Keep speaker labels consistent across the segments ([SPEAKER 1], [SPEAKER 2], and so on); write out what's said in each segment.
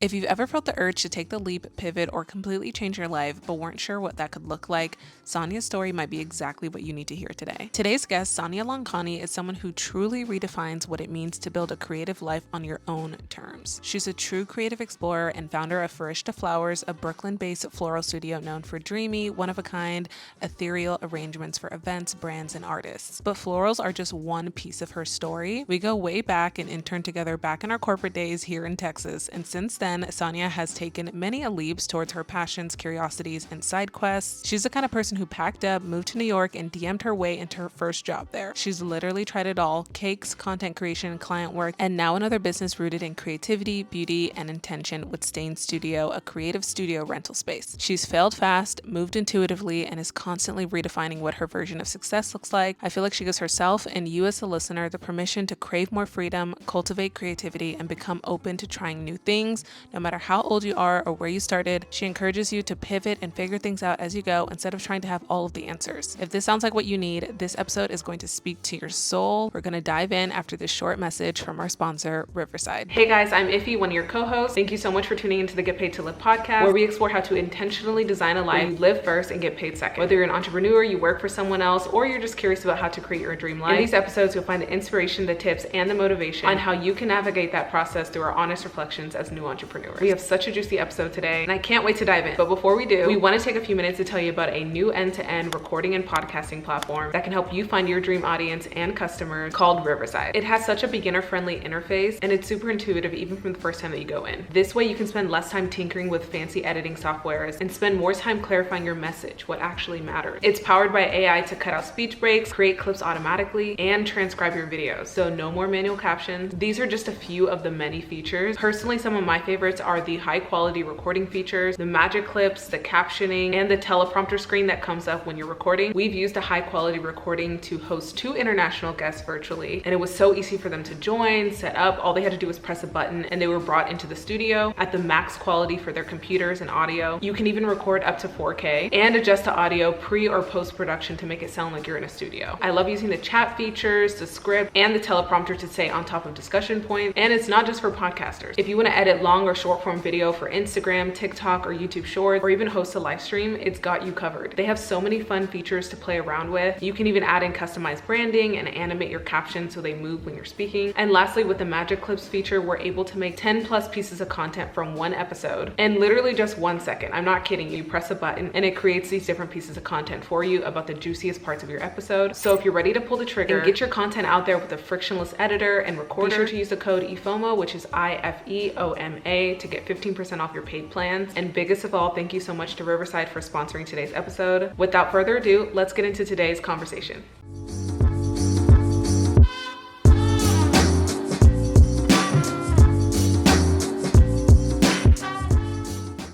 [SPEAKER 1] If you've ever felt the urge to take the leap, pivot, or completely change your life, but weren't sure what that could look like, Sanya's story might be exactly what you need to hear today. Today's guest, Sanya Lakhani, is someone who truly redefines what it means to build a creative life on your own terms. She's a true creative explorer and founder of Farishta Flowers, a Brooklyn-based floral studio known for dreamy, one-of-a-kind, ethereal arrangements for events, brands, and artists. But florals are just one piece of her story. We go way back and interned together back in our corporate days here in Texas, and since then, Sanya has taken many a leaps towards her passions, curiosities, and side quests. She's the kind of person who packed up, moved to New York, and DM'd her way into her first job there. She's literally tried it all: cakes, content creation, client work, and now another business rooted in creativity, beauty, and intention with Stain Studio, a creative studio rental space. She's failed fast, moved intuitively, and is constantly redefining what her version of success looks like. I feel like she gives herself and you as a listener the permission to crave more freedom, cultivate creativity, and become open to trying new things. No matter how old you are or where you started, she encourages you to pivot and figure things out as you go instead of trying to have all of the answers. If this sounds like what you need, this episode is going to speak to your soul. We're going to dive in after this short message from our sponsor, Riverside. Hey guys, I'm Iffy, one of your co-hosts. Thank you so much for tuning into the Get Paid to Live podcast, where we explore how to intentionally design a life where you live first and get paid second. Whether you're an entrepreneur, you work for someone else, or you're just curious about how to create your dream life, in these episodes you'll find the inspiration, the tips, and the motivation on how you can navigate that process through our honest reflections as new entrepreneurs. We have such a juicy episode today, and I can't wait to dive in. But before we do, we want to take a few minutes to tell you about a new end-to-end recording and podcasting platform that can help you find your dream audience and customers, called Riverside. It has such a beginner-friendly interface, and it's super intuitive even from the first time that you go in. This way you can spend less time tinkering with fancy editing softwares and spend more time clarifying your message, what actually matters. It's powered by AI to cut out speech breaks, create clips automatically, and transcribe your videos, so no more manual captions. These are just a few of the many features. Personally, some of my favorites are the high quality recording features, the magic clips, the captioning, and the teleprompter screen that comes up when you're recording. We've used a high quality recording to host 2 international guests virtually, and it was so easy for them to join, set up. All they had to do was press a button and they were brought into the studio at the max quality for their computers and audio. You can even record up to 4K and adjust the audio pre or post production to make it sound like you're in a studio. I love using the chat features, the script, and the teleprompter to stay on top of discussion points. And it's not just for podcasters. If you want to edit long or short form video for Instagram, TikTok, or YouTube Shorts, or even host a live stream, it's got you covered. They have so many fun features to play around with. You can even add in customized branding and animate your captions so they move when you're speaking. And lastly, with the Magic Clips feature, we're able to make 10 plus pieces of content from one episode in literally just 1 second. I'm not kidding you. Press a button and it creates these different pieces of content for you about the juiciest parts of your episode. So if you're ready to pull the trigger and get your content out there with a frictionless editor and recorder, be sure to use the code IFOMA, which is IFEOMA, to get 15% off your paid plans. And biggest of all, thank you so much to Riverside for sponsoring today's episode. Without further ado, let's get into today's conversation.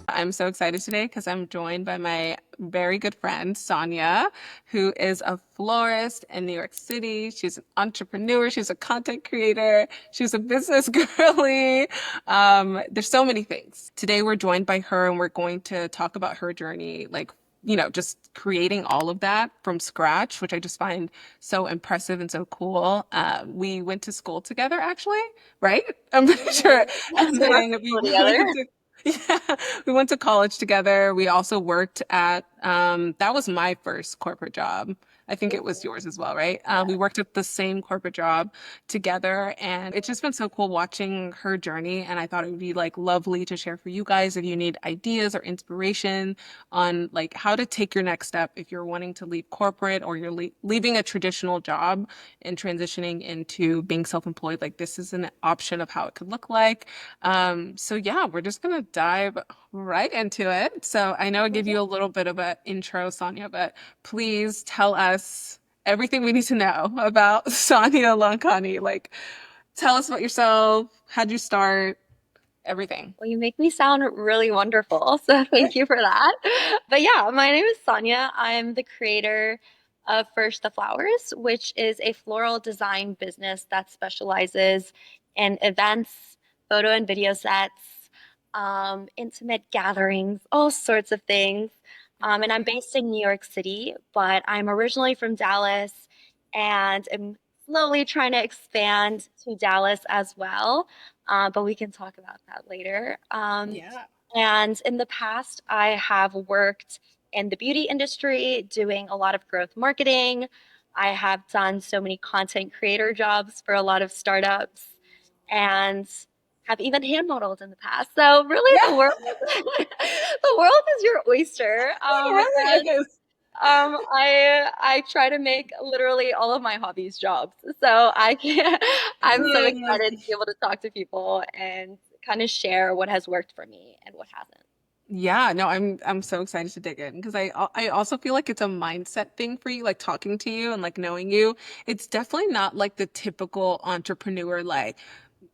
[SPEAKER 1] I'm so excited today because I'm joined by my very good friend, Sanya, who is a florist in New York City. She's an entrepreneur. She's a content creator. She's a business girly. There's so many things. Today, we're joined by her and we're going to talk about her journey, like, you know, just creating all of that from scratch, which I just find so impressive and so cool. We went to school together, actually, right? I'm pretty sure. And then we went to, yeah, we went to college together. We also worked at, that was my first corporate job. I think it was yours as well, right? We worked at the same corporate job together, and it's just been so cool watching her journey. And I thought it would be like lovely to share for you guys if you need ideas or inspiration on like how to take your next step if you're wanting to leave corporate or you're leaving a traditional job and transitioning into being self-employed. Like this is an option of how it could look like. So yeah, we're just gonna dive right into it. So I know I gave you a little bit of an intro, Sanya, but please tell us everything we need to know about Sanya Lakhani. Like, tell us about yourself. How'd you start? Everything.
[SPEAKER 2] Well, you make me sound really wonderful, so thank you for that. But yeah, my name is Sanya. I'm the creator of Farishta Flowers, which is a floral design business that specializes in events, photo and video sets, intimate gatherings, all sorts of things. And I'm based in New York City, but I'm originally from Dallas and am slowly trying to expand to Dallas as well. but we can talk about that later.
[SPEAKER 1] Yeah.
[SPEAKER 2] And in the past, I have worked in the beauty industry doing a lot of growth marketing. I have done so many content creator jobs for a lot of startups and have even hand modeled in the past. So really
[SPEAKER 1] Yeah.
[SPEAKER 2] the world the world is your oyster.
[SPEAKER 1] Right.
[SPEAKER 2] And I try to make literally all of my hobbies jobs. So I can I'm so excited to
[SPEAKER 1] Okay.
[SPEAKER 2] be able to talk to people and kind of share what has worked for me and what hasn't.
[SPEAKER 1] Yeah, no, I'm so excited to dig in because I also feel like it's a mindset thing for you, like talking to you and like knowing you. It's definitely not like the typical entrepreneur like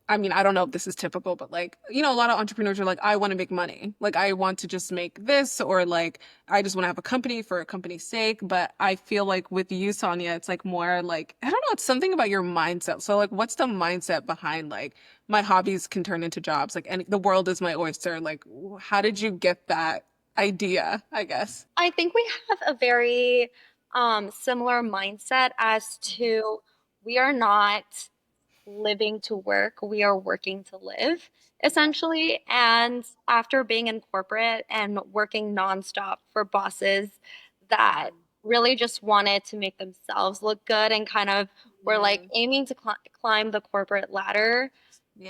[SPEAKER 1] I mean, I don't know if this is typical, but like, a lot of entrepreneurs are like, I want to make money. Like, I want to just make this, or like, I just want to have a company for a company's sake. But I feel like with you, Sonia, it's like more like, I don't know, it's something about your mindset. So, like, what's the mindset behind like, my hobbies can turn into jobs? Like, and the world is my oyster. Like, how did you get that idea, I guess?
[SPEAKER 2] I think we have a very similar mindset as to we are not living to work, we are working to live, essentially. And after being in corporate and working nonstop for bosses that really just wanted to make themselves look good and kind of were like
[SPEAKER 1] Yeah.
[SPEAKER 2] aiming to climb the corporate ladder,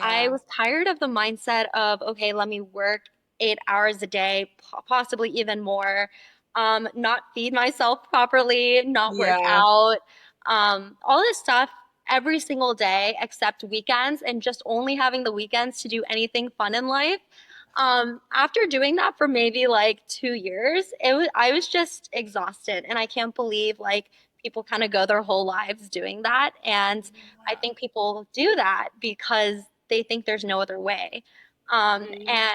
[SPEAKER 2] I
[SPEAKER 1] Yeah.
[SPEAKER 2] was tired of the mindset of, okay, let me work 8 hours a day, possibly even more, not feed myself properly, not work
[SPEAKER 1] Yeah.
[SPEAKER 2] out, all this stuff every single day except weekends, and just only having the weekends to do anything fun in life. After doing that for maybe like 2 years, I was just exhausted, and I can't believe like people kind of go their whole lives doing that. And I think people do that because they think there's no other way.
[SPEAKER 1] Yeah.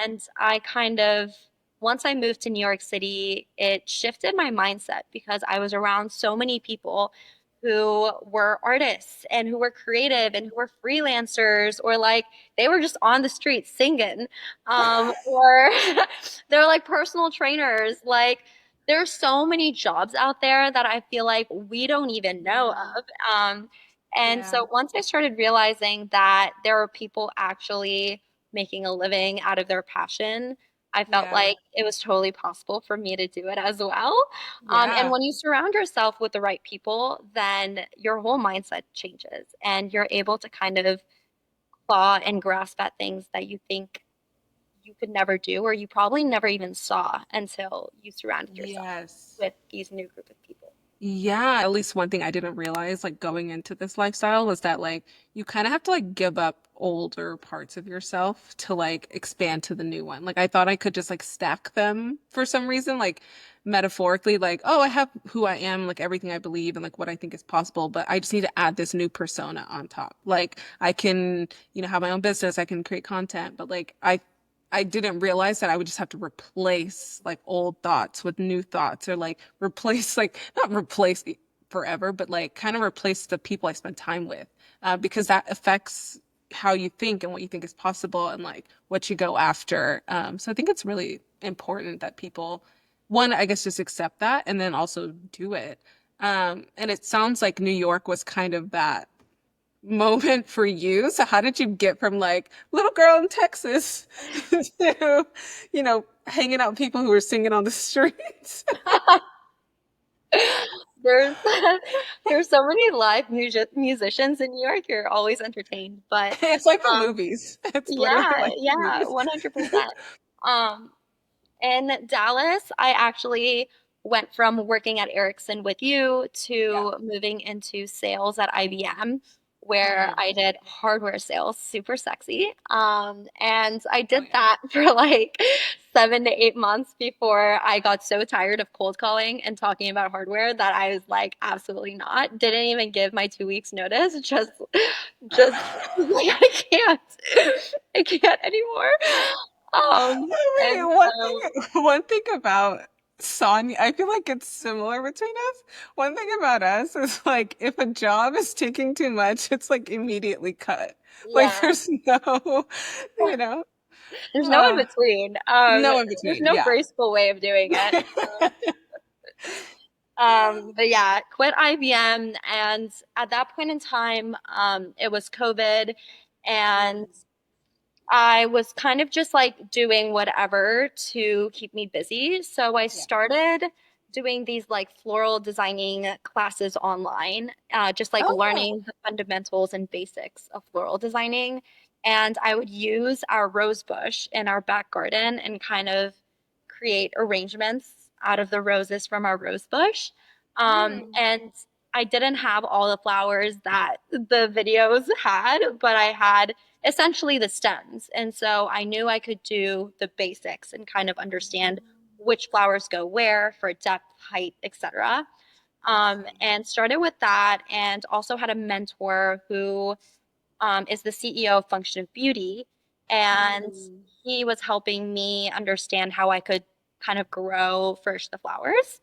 [SPEAKER 2] And I kind of, once I moved to New York City, it shifted my mindset because I was around so many people who were artists and who were creative and who were freelancers, or like they were just on the street singing, or they're like personal trainers. Like there's so many jobs out there that I feel like we don't even know
[SPEAKER 1] Yeah.
[SPEAKER 2] of. And
[SPEAKER 1] Yeah.
[SPEAKER 2] so once I started realizing that there are people actually making a living out of their passion, I felt
[SPEAKER 1] Yeah.
[SPEAKER 2] like it was totally possible for me to do it as well. And
[SPEAKER 1] Yeah.
[SPEAKER 2] when you surround yourself with the right people, then your whole mindset changes and you're able to kind of claw and grasp at things that you think you could never do, or you probably never even saw until you surrounded yourself
[SPEAKER 1] Yes.
[SPEAKER 2] with these new group of people.
[SPEAKER 1] Yeah, at least one thing I didn't realize, like going into this lifestyle, was that like you kind of have to like give up older parts of yourself to like expand to the new one. Like I thought I could just like stack them for some reason, like metaphorically, like, oh, I have who I am, like everything I believe and like what I think is possible, but I just need to add this new persona on top. Like I can, have my own business, I can create content, but like I didn't realize that I would just have to replace like old thoughts with new thoughts or like replace like not replace forever, but like kind of replace the people I spend time with because that affects how you think and what you think is possible and like what you go after. So I think it's really important that people, one, I guess, just accept that and then also do it. And it sounds like New York was kind of that moment for you. So how did you get from like little girl in Texas to, hanging out with people who were singing on the streets?
[SPEAKER 2] There's there's so many live musicians in New York. You're always entertained. But
[SPEAKER 1] It's like the
[SPEAKER 2] um,
[SPEAKER 1] movies. It's literally
[SPEAKER 2] yeah,
[SPEAKER 1] like the
[SPEAKER 2] yeah,
[SPEAKER 1] movies.
[SPEAKER 2] 100%. Um, In Dallas, I actually went from working at Ericsson with you
[SPEAKER 1] Yeah.
[SPEAKER 2] to moving into sales at IBM, where
[SPEAKER 1] Mm.
[SPEAKER 2] I did hardware sales, super sexy. And I
[SPEAKER 1] Oh
[SPEAKER 2] did
[SPEAKER 1] yeah.
[SPEAKER 2] that for like 7 to 8 months before I got so tired of cold calling and talking about hardware that I was like, absolutely not. Didn't even give my 2 weeks notice. Just like I can't anymore.
[SPEAKER 1] Wait,
[SPEAKER 2] And
[SPEAKER 1] one
[SPEAKER 2] so
[SPEAKER 1] thing, one thing about Sonya, I feel like it's similar between us. One thing about us is like if a job is taking too much, it's like immediately cut. Like
[SPEAKER 2] yeah,
[SPEAKER 1] there's no, you know,
[SPEAKER 2] there's no in
[SPEAKER 1] uh,
[SPEAKER 2] between.
[SPEAKER 1] no in
[SPEAKER 2] There's
[SPEAKER 1] between.
[SPEAKER 2] no
[SPEAKER 1] Yeah.
[SPEAKER 2] graceful way of doing it. But yeah, quit IBM, and at that point in time, it was COVID, and I was kind of just like doing whatever to keep me busy. So I
[SPEAKER 1] Yeah.
[SPEAKER 2] started doing these like floral designing classes online, just like
[SPEAKER 1] Oh.
[SPEAKER 2] learning the fundamentals and basics of floral designing. And I would use our rose bush in our back garden and kind of create arrangements out of the roses from our rose bush.
[SPEAKER 1] Mm.
[SPEAKER 2] And I didn't have all the flowers that the videos had, but I had essentially the stems. And so I knew I could do the basics and kind of understand which flowers go where for depth, height, etc.
[SPEAKER 1] I see.
[SPEAKER 2] And started with that, and also had a mentor who is the CEO of Function of Beauty. And
[SPEAKER 1] Mm.
[SPEAKER 2] he was helping me understand how I could kind of grow first the flowers.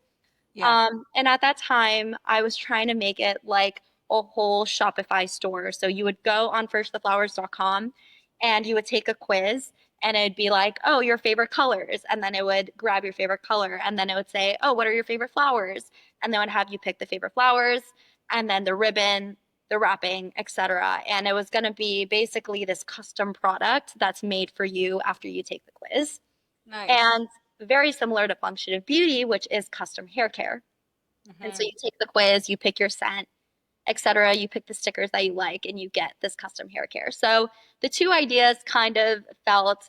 [SPEAKER 1] Yeah.
[SPEAKER 2] And at that time, I was trying to make it like a whole Shopify store. So you would go on firsttheflowers.com and you would take a quiz, and it'd be like, oh, your favorite colors. And then it would grab your favorite color. And then it would say, oh, what are your favorite flowers? And then it would have you pick the favorite flowers and then the ribbon, the wrapping, etc. And it was going to be basically this custom product that's made for you after you take the quiz.
[SPEAKER 1] Nice.
[SPEAKER 2] And very similar to Function of Beauty, which is custom hair care. And so
[SPEAKER 1] Hmm.
[SPEAKER 2] you take the quiz, you pick your scent, etc. You pick the stickers that you like, and you get this custom hair care. So the two ideas kind of felt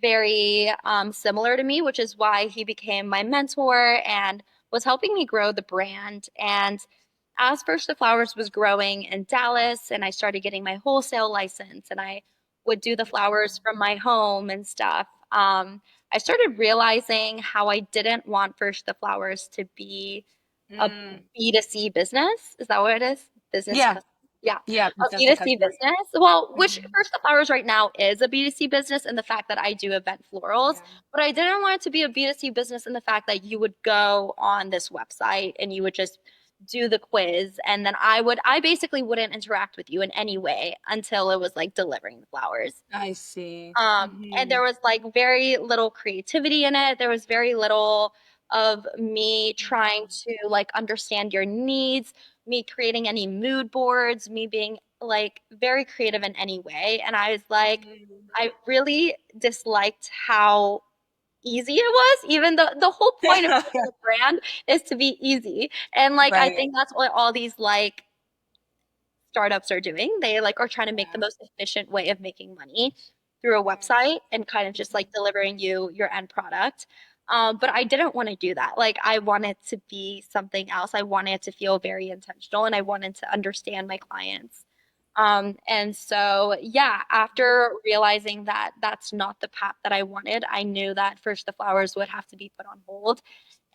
[SPEAKER 2] very similar to me, which is why he became my mentor and was helping me grow the brand. And as First the Flowers was growing in Dallas, and I started getting my wholesale license, and I would do the flowers from my home and stuff. I started realizing how I didn't want First the Flowers to be a
[SPEAKER 1] Mm.
[SPEAKER 2] B2C business. Is that what it is? Business to
[SPEAKER 1] Yeah.
[SPEAKER 2] customer. Yeah.
[SPEAKER 1] Yeah.
[SPEAKER 2] A
[SPEAKER 1] That's the
[SPEAKER 2] B2C
[SPEAKER 1] customer.
[SPEAKER 2] business. Well, which
[SPEAKER 1] Mhm.
[SPEAKER 2] First the Flowers right now is a B2C business in the fact that I do event florals,
[SPEAKER 1] Yeah.
[SPEAKER 2] but I didn't want it to be a B2C business in the fact that you would go on this website and you would just do the quiz, and then I basically wouldn't interact with you in any way until it was like delivering the flowers.
[SPEAKER 1] I see.
[SPEAKER 2] And there
[SPEAKER 1] Hmm.
[SPEAKER 2] was like very little creativity in it. There was very little of me trying to like understand your needs, me creating any mood boards, me being like very creative in any way. And I was like, I really disliked how easy it was, even though the whole point of building a brand is to be easy. And like I
[SPEAKER 1] Right.
[SPEAKER 2] think that's what all these like startups are doing. They like are trying to make the
[SPEAKER 1] Yeah.
[SPEAKER 2] most efficient way of making money through a website and kind of just
[SPEAKER 1] Mhm.
[SPEAKER 2] like delivering you your end product. But I didn't want to do that. Like I wanted to be something else. I wanted to feel very intentional, and I wanted to understand my clients. And so, yeah, after realizing that that's not the path that I wanted, I knew that First the Flowers would have to be put on hold.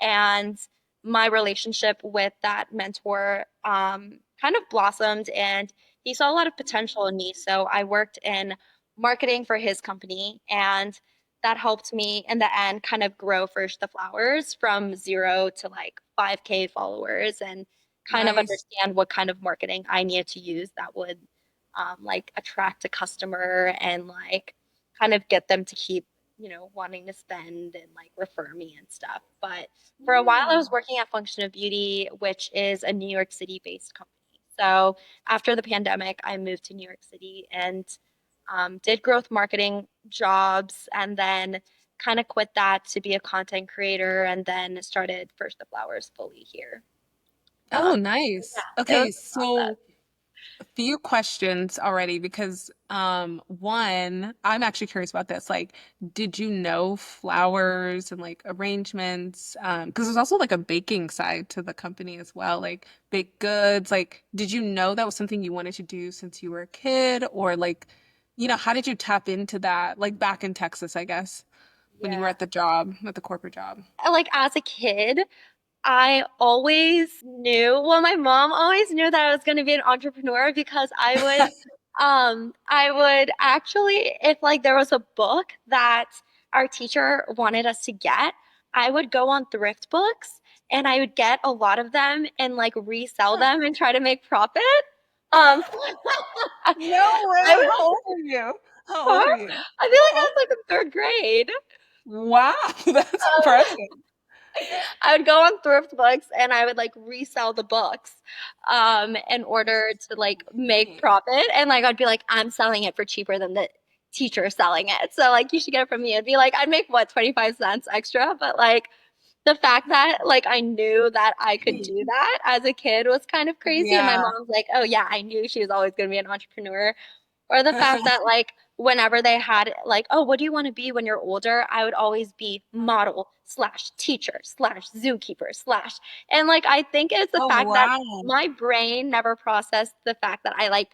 [SPEAKER 2] And my relationship with that mentor kind of blossomed, and he saw a lot of potential in me. So I worked in marketing for his company, and that helped me in the end kind of grow First the Flowers from zero to like 5K followers, and kind of
[SPEAKER 1] Nice.
[SPEAKER 2] understand what kind of marketing I needed to use that would like attract a customer and like kind of get them to keep, wanting to spend and like refer me and stuff. But for a while, I was
[SPEAKER 1] Mm.
[SPEAKER 2] working at Function of Beauty, which is a New York City based company. So after the pandemic, I moved to New York City and did growth marketing jobs, and then kind of quit that to be a content creator, and then started First the Flowers fully here.
[SPEAKER 1] Oh,
[SPEAKER 2] Yeah,
[SPEAKER 1] nice.
[SPEAKER 2] it was
[SPEAKER 1] Okay,
[SPEAKER 2] a process.
[SPEAKER 1] so a few questions already because one, I'm actually curious about this. Like, did you know flowers and like arrangements? Because there's also like a baking side to the company as well, like baked goods. Like, did you know that was something you wanted to do since you were a kid? Or like, how did you tap into that? Like back in Texas, I guess, when you were
[SPEAKER 2] Yeah.
[SPEAKER 1] at the corporate job.
[SPEAKER 2] Like as a kid, I always knew, well, my mom always knew that I was going to be an entrepreneur because I would actually, if like there was a book that our teacher wanted us to get, I would go on thrift books and I would get a lot of them and like resell
[SPEAKER 1] Huh.
[SPEAKER 2] them and try to make profit. Um,
[SPEAKER 1] No
[SPEAKER 2] I
[SPEAKER 1] way.
[SPEAKER 2] would,
[SPEAKER 1] How old are you? How old
[SPEAKER 2] huh?
[SPEAKER 1] are you?
[SPEAKER 2] I feel like
[SPEAKER 1] How
[SPEAKER 2] I
[SPEAKER 1] old?
[SPEAKER 2] was like in third grade.
[SPEAKER 1] Wow, that's
[SPEAKER 2] Um,
[SPEAKER 1] impressive.
[SPEAKER 2] I would go on thrift books and I would like resell the books in
[SPEAKER 1] That's
[SPEAKER 2] order to
[SPEAKER 1] so
[SPEAKER 2] like make
[SPEAKER 1] funny.
[SPEAKER 2] profit. And like I'd be like, I'm selling it for cheaper than this. teacher selling it. So like you should get it from me. It'd be like I'd make what 25 cents extra, but like the fact that like I knew that I could do that as a kid was kind of crazy. And my
[SPEAKER 1] Yeah.
[SPEAKER 2] mom's like, "Oh yeah, I knew she was always going to be an entrepreneur." Or the fact that like whenever they had like, "Oh, what do you want to be when you're older?" I would always be model slash teacher slash zookeeper slash. And like I think it's the
[SPEAKER 1] Oh,
[SPEAKER 2] fact that
[SPEAKER 1] wow.
[SPEAKER 2] my brain never processed the fact that I like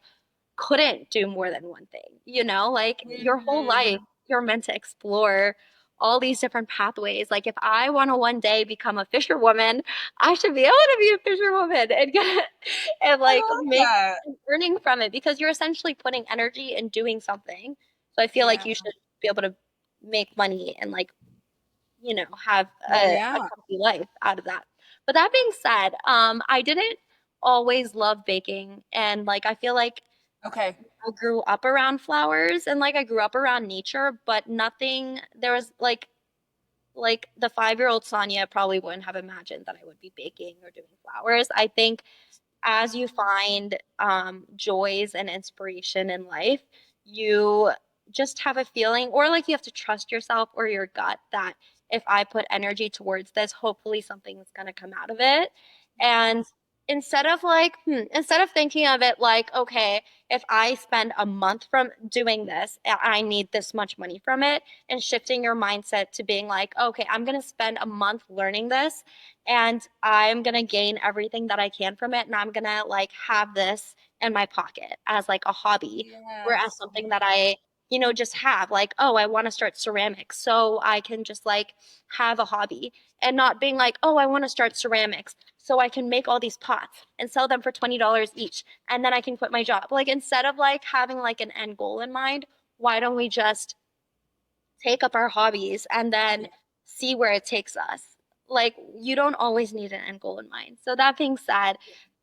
[SPEAKER 2] couldn't do more than one thing. You know, like your whole life,
[SPEAKER 1] Mm.
[SPEAKER 2] you're meant to explore all these different pathways. Like if I want to one day become a fisherwoman, I should be able to be a fisherwoman and get and
[SPEAKER 1] I
[SPEAKER 2] like
[SPEAKER 1] love
[SPEAKER 2] make
[SPEAKER 1] that.
[SPEAKER 2] an earning from it because you're essentially putting energy in doing something. So I feel like
[SPEAKER 1] Yeah.
[SPEAKER 2] you should be able to make money and like, have
[SPEAKER 1] Well,
[SPEAKER 2] a
[SPEAKER 1] yeah.
[SPEAKER 2] comfy life out of that. But that being said, I didn't always love baking and like I feel like
[SPEAKER 1] Okay.
[SPEAKER 2] I grew up around flowers and like I grew up around nature, but nothing there was like the 5-year-old Sanya probably wouldn't have imagined that I would be baking or doing flowers. I think as you find joys and inspiration in life, you just have a feeling, or like you have to trust yourself or your gut that if I put energy towards this, hopefully something's going to come out of it. And instead of thinking of it like, okay, if I spend a month from doing this, I need this much money from it, and shifting your mindset to being like, okay, I'm going to spend a month learning this and I'm gonna gain everything that I can from it, and I'm gonna like have this in my pocket as like a hobby, or as
[SPEAKER 1] Yes.
[SPEAKER 2] something that I, just have like, oh, I want to start ceramics, so I can just like have a hobby, and not being like, oh, I want to start ceramics, so I can make all these pots and sell them for $20 each, and then I can quit my job. Like instead of like having like an end goal in mind, why don't we just take up our hobbies and then
[SPEAKER 1] Yeah.
[SPEAKER 2] see where it takes us. Like, you don't always need an end goal in mind. So, that being said,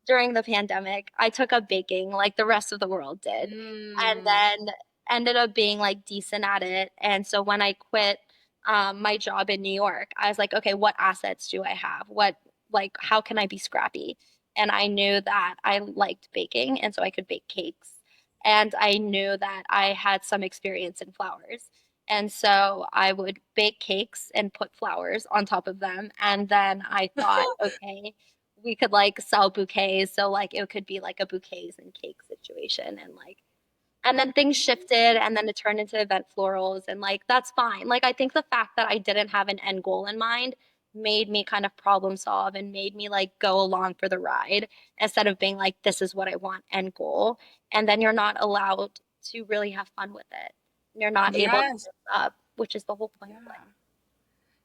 [SPEAKER 2] during the pandemic, I took up baking like the rest of the world did, and
[SPEAKER 1] Mm.
[SPEAKER 2] then ended up being like decent at it. And so, when I quit my job in New York, I was like, okay, what assets do I have? Like, how can I be scrappy? And I knew that I liked baking, and so I could bake cakes. And I knew that I had some experience in flowers. And so I would bake cakes and put flowers on top of them. And then I thought, okay, we could like sell bouquets. So like it could be like a bouquets and cake situation. And then things shifted and then it turned into event florals. And like, that's fine. Like, I think the fact that I didn't have an end goal in mind made me kind of problem solve and made me like go along for the ride instead of being like, this is what I want, end goal. And then you're not allowed to really have fun with it. You're not able to
[SPEAKER 1] Yes.
[SPEAKER 2] mess up, which is the whole point of life.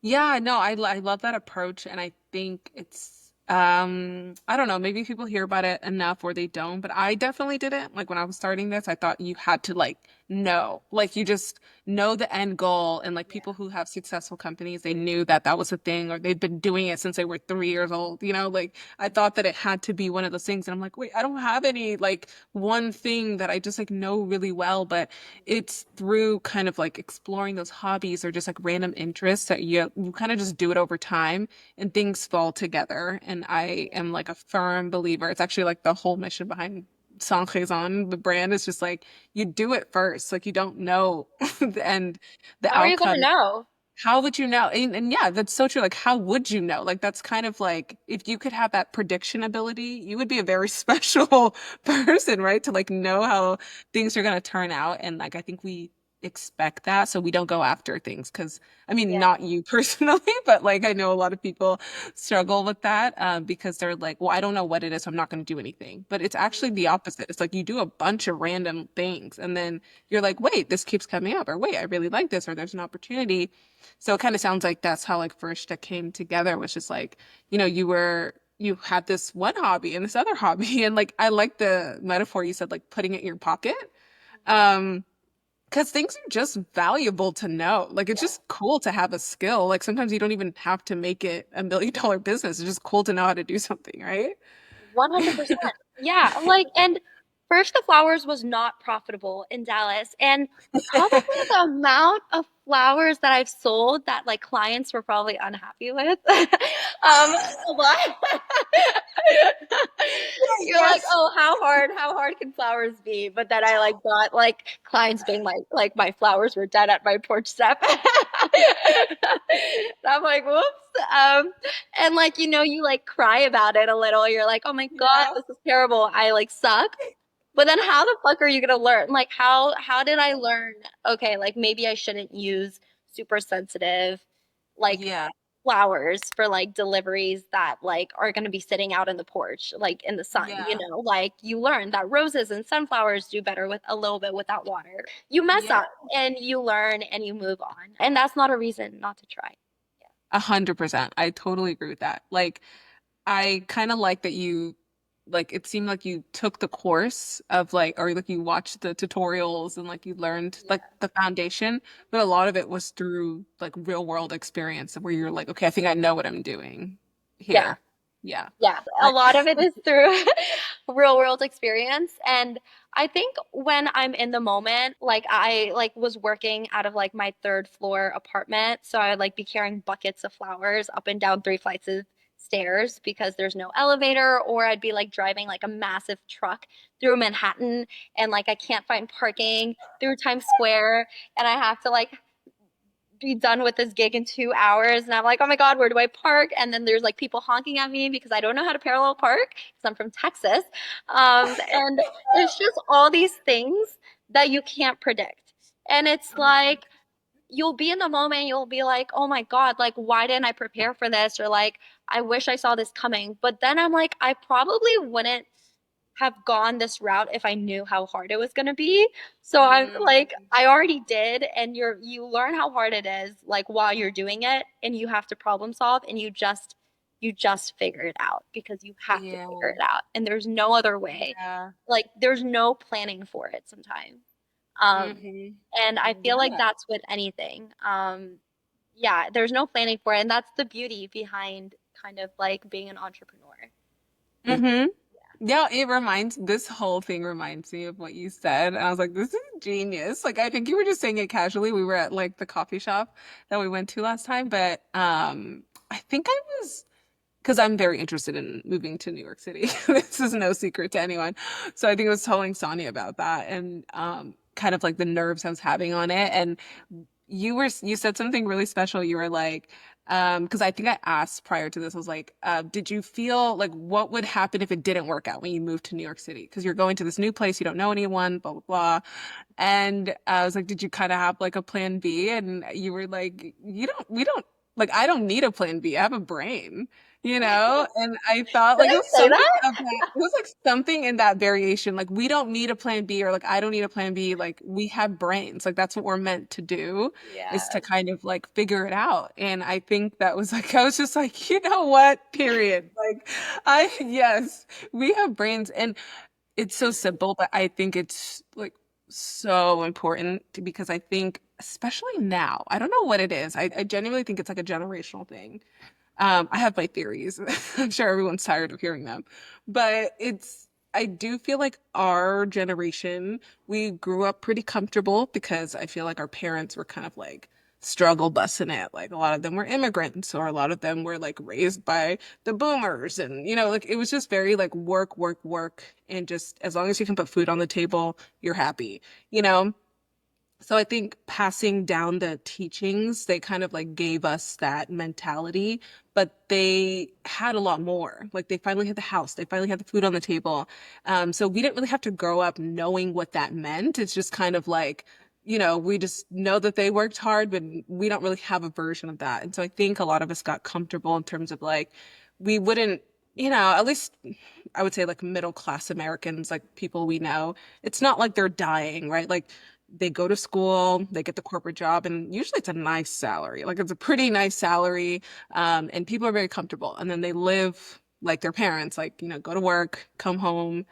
[SPEAKER 1] Yeah. Yeah, no, I love that approach, and I think it's I don't know, maybe people hear about it enough or they don't, but I definitely didn't. Like when I was starting this, I thought you had to like know, like you just know the end goal, and like
[SPEAKER 2] Yeah.
[SPEAKER 1] people who have successful companies, they knew that that was a thing or they'd been doing it since they were 3 years old, like I thought that it had to be one of those things, and I'm like, wait, I don't have any like one thing that I just like know really well, but it's through kind of like exploring those hobbies or just like random interests that you kind of just do it over time and things fall together. And I am like a firm believer. It's actually like the whole mission behind Sans Raison, the brand is just like you do it first. Like you don't know and the
[SPEAKER 2] How are you gonna
[SPEAKER 1] outcome.
[SPEAKER 2] know?
[SPEAKER 1] How would you know? And yeah, that's so true. Like, how would you know? Like, that's kind of like if you could have that prediction ability, you would be a very special person, right? To like know how things are going to turn out. And like, I think we expect that. So we don't go after things because, I mean,
[SPEAKER 2] Yeah.
[SPEAKER 1] not you personally, but like, I know a lot of people struggle with that because they're like, well, I don't know what it is. So I'm not going to do anything. But it's actually the opposite. It's like you do a bunch of random things and then you're like, wait, this keeps coming up, or wait, I really like this, or there's an opportunity. So it kind of sounds like that's how like Farishta came together, which is like, you had this one hobby and this other hobby. And like I like the metaphor you said, like putting it in your pocket. Um, because things are just valuable to know. Like it's
[SPEAKER 2] Yeah.
[SPEAKER 1] just cool to have a skill. Like sometimes you don't even have to make it $1 million business. It's just cool to know how to do something, right?
[SPEAKER 2] 100%. Yeah, like, and First the Flowers was not profitable in Dallas, and probably the amount of flowers that I've sold that like clients were probably unhappy with. A lot. You're like,
[SPEAKER 1] Yes.
[SPEAKER 2] oh, how hard can flowers be? But then I like got like clients being like my flowers were dead at my porch step. And I'm like, whoops. And like, you like cry about it a little. You're like, oh my God,
[SPEAKER 1] Yeah.
[SPEAKER 2] this is terrible. I like suck. But then how the fuck are you gonna learn? Like how did I learn? Okay, like maybe I shouldn't use super sensitive like
[SPEAKER 1] Yeah.
[SPEAKER 2] flowers for like deliveries that like are gonna be sitting out in the porch, like in the sun,
[SPEAKER 1] Yeah.
[SPEAKER 2] like you learn that roses and sunflowers do better with a little bit without water. You mess
[SPEAKER 1] Yeah.
[SPEAKER 2] up and you learn and you move on. And that's not a reason not to try.
[SPEAKER 1] 100%. I totally agree with that. Like, I kind of like that you, like, it seemed like you took the course of like, or like you watched the tutorials and like you learned
[SPEAKER 2] Yeah.
[SPEAKER 1] like the foundation, but a lot of it was through like real world experience where you're like, okay, I think I know what I'm doing
[SPEAKER 2] Yeah.
[SPEAKER 1] here. Yeah.
[SPEAKER 2] Yeah, a
[SPEAKER 1] I,
[SPEAKER 2] lot of it is through real world experience. And I think when I'm in the moment, like I like was working out of like my third floor apartment, so I would like be carrying buckets of flowers up and down 3 flights of stairs because there's no elevator, or I'd be like driving like a massive truck through Manhattan and like I can't find parking through Times Square and I have to like be done with this gig in 2 hours. And I'm like, oh my God, where do I park? And then there's like people honking at me because I don't know how to parallel park because I'm from Texas. And it's just all these things that you can't predict. And it's like, you'll be in the moment, you'll be like, oh my God, like, why didn't I prepare for this? Or like, I wish I saw this coming. But then I'm like, I probably wouldn't have gone this route if I knew how hard it was going to be. So I'm like,
[SPEAKER 1] mm,
[SPEAKER 2] I already did. And you learn how hard it is, like while you're doing it, and you have to problem solve, and you just figure it out because you have to figure
[SPEAKER 1] yeah.
[SPEAKER 2] it out. And there's no other way.
[SPEAKER 1] Yeah.
[SPEAKER 2] Like there's no planning for it sometimes. Um,
[SPEAKER 1] Hmm.
[SPEAKER 2] and I feel like
[SPEAKER 1] Yeah.
[SPEAKER 2] that's with anything. Yeah, there's no planning for it. And that's the beauty behind kind of like being an entrepreneur.
[SPEAKER 1] Hmm. Yeah, this whole thing reminds me of what you said. And I was like, this is genius. Like, I think you were just saying it casually. We were at like the coffee shop that we went to last time, but I think I was because I'm very interested in moving to New York City. This is no secret to anyone. So I think I was telling Sonia about that and kind of like the nerves I was having on it. And you said something really special. You were like, because I think I asked prior to this, I was like, did you feel like what would happen if it didn't work out when you moved to New York City? Because you're going to this new place, you don't know anyone, blah blah blah. And I was like, did you kind of have like a plan B? And you were like, we don't, like, I don't need a plan B. I have a brain, you know? And I thought
[SPEAKER 2] Did
[SPEAKER 1] like it
[SPEAKER 2] I
[SPEAKER 1] was
[SPEAKER 2] say
[SPEAKER 1] something
[SPEAKER 2] that?
[SPEAKER 1] of that, it was like something in that variation. Like, we don't need a plan B or like, I don't need a plan B. Like, we have brains. Like, that's what we're meant to do is
[SPEAKER 2] Yeah.
[SPEAKER 1] to kind of like figure it out. And I think that was like, I was just like, you know what? Period. Like, yes, we have brains. And it's so simple, but I think it's like so important because I think, especially now, I don't know what it is. I genuinely think it's like a generational thing. I have my theories. I'm sure everyone's tired of hearing them, but I do feel like our generation, we grew up pretty comfortable because I feel like our parents were kind of like struggle busing it. Like a lot of them were immigrants or a lot of them were like raised by the boomers. And, like it was just very like work, work, work. And just as long as you can put food on the table, you're happy, you know? So I think passing down the teachings, they kind of like gave us that mentality, but they had a lot more. Like they finally had the house, they finally had the food on the table. So we didn't really have to grow up knowing what that meant. It's just kind of like, we just know that they worked hard, but we don't really have a version of that. And so I think a lot of us got comfortable in terms of like, we wouldn't, at least I would say like middle class Americans, like people we know, it's not like they're dying, right? Like they go to school, they get the corporate job, and usually it's a nice salary. Like it's a pretty nice salary, and people are very comfortable. And then they live like their parents, like, go to work, come home,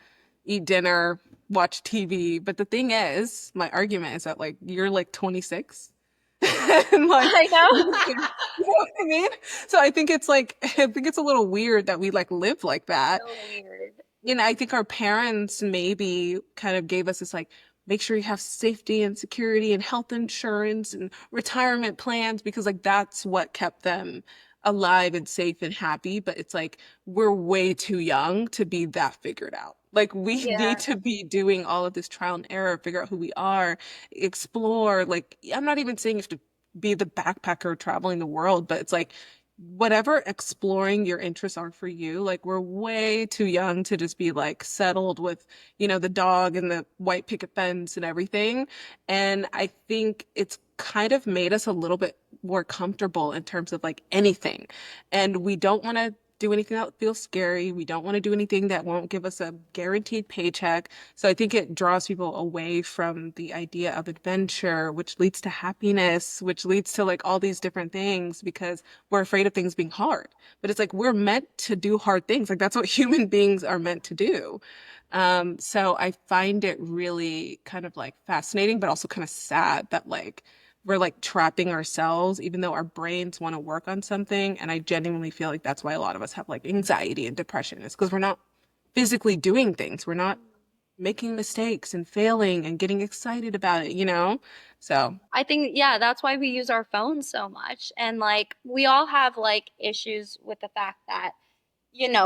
[SPEAKER 1] eat dinner, watch TV. But the thing is, my argument is that like you're like 26 and like
[SPEAKER 2] I know.
[SPEAKER 1] you know what I mean? So I think it's like I think it's a little weird that we like live like that.
[SPEAKER 2] So weird.
[SPEAKER 1] And I think our parents maybe kind of gave us this like make sure you have safety and security and health insurance and retirement plans because like that's what kept them alive and safe and happy. But it's like we're way too young to be that figured out. Like we need
[SPEAKER 2] Yeah.
[SPEAKER 1] to be doing all of this trial and error, figure out who we are, explore. Like I'm not even saying you have to be the backpacker traveling the world, but it's like whatever exploring your interests are for you, like we're way too young to just be like settled with, the dog and the white picket fence and everything. And I think it's kind of made us a little bit more comfortable in terms of like anything. And we don't want to do anything that feels scary. We don't want to do anything that won't give us a guaranteed paycheck. So I think it draws people away from the idea of adventure, which leads to happiness, which leads to like all these different things because we're afraid of things being hard. But it's like we're meant to do hard things. Like that's what human beings are meant to do. So I find it really kind of like fascinating, but also kind of sad that like we're like trapping ourselves, even though our brains want to work on something. And I genuinely feel like that's why a lot of us have like anxiety and depression is because we're not physically doing things. We're not making mistakes and failing and getting excited about it? So,
[SPEAKER 2] I think, yeah, that's why we use our phones so much. And like, we all have like issues with the fact that,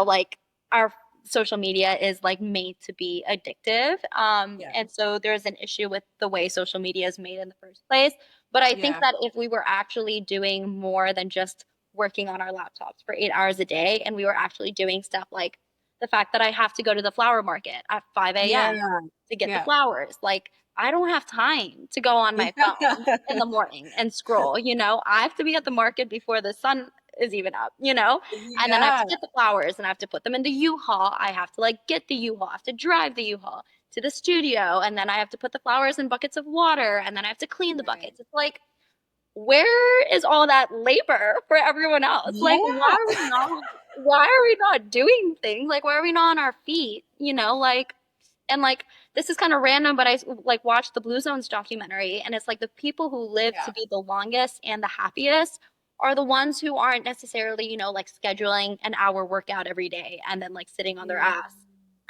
[SPEAKER 2] like our social media is like made to be addictive.
[SPEAKER 1] yeah.
[SPEAKER 2] And so there's an issue with the way social media is made in the first place. But I think
[SPEAKER 1] Yeah.
[SPEAKER 2] that if we were actually doing more than just working on our laptops for 8 hours a day, and we were actually doing stuff like the fact that I have to go to the flower market at 5
[SPEAKER 1] Yeah.
[SPEAKER 2] a.m. to get the
[SPEAKER 1] Yeah.
[SPEAKER 2] flowers, like I don't have time to go on my phone
[SPEAKER 1] Yeah.
[SPEAKER 2] in the morning and scroll, I have to be at the market before the sun is even up, and then I have to
[SPEAKER 1] Yeah.
[SPEAKER 2] get the flowers and I have to put them in the U-Haul. I have to like get the U-Haul. I have to drive the U-Haul to the studio and then I have to put the flowers in buckets of water and then I have to clean the
[SPEAKER 1] Right.
[SPEAKER 2] buckets. It's like, where is all that labor for everyone else? Like,
[SPEAKER 1] Yeah.
[SPEAKER 2] why are we not doing things? Like, why are we not on our feet? Like, and like this is kind of random, but I like watched the Blue Zones documentary, and it's like the people who live to
[SPEAKER 1] Yeah.
[SPEAKER 2] be the longest and the happiest are the ones who aren't necessarily, like scheduling an hour workout every day and then like sitting on their
[SPEAKER 1] Mm.
[SPEAKER 2] ass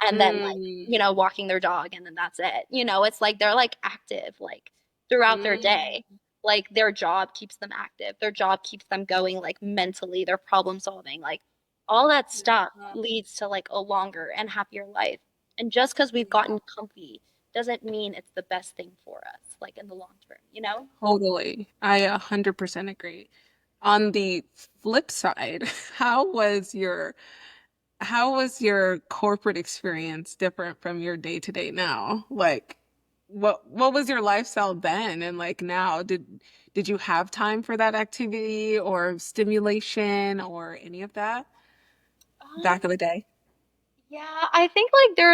[SPEAKER 2] and then like,
[SPEAKER 1] Mm.
[SPEAKER 2] walking their dog and then that's it. It's like they're like active like throughout their day.
[SPEAKER 1] Mm.
[SPEAKER 2] Like their job keeps them active. Their job keeps them going like mentally, they're problem solving. Like all that stuff
[SPEAKER 1] Yeah.
[SPEAKER 2] leads to like a longer and happier life. And just because we've gotten comfy doesn't mean it's the best thing for us, like in the long term, you know?
[SPEAKER 1] Totally. I 100% agree. On the flip side, how was your how was your corporate experience different from your day to day now? Like what was your lifestyle then and like now? Did you have time for that activity or stimulation or any of that
[SPEAKER 2] Um,
[SPEAKER 1] back in the day?
[SPEAKER 2] Yeah, I think like there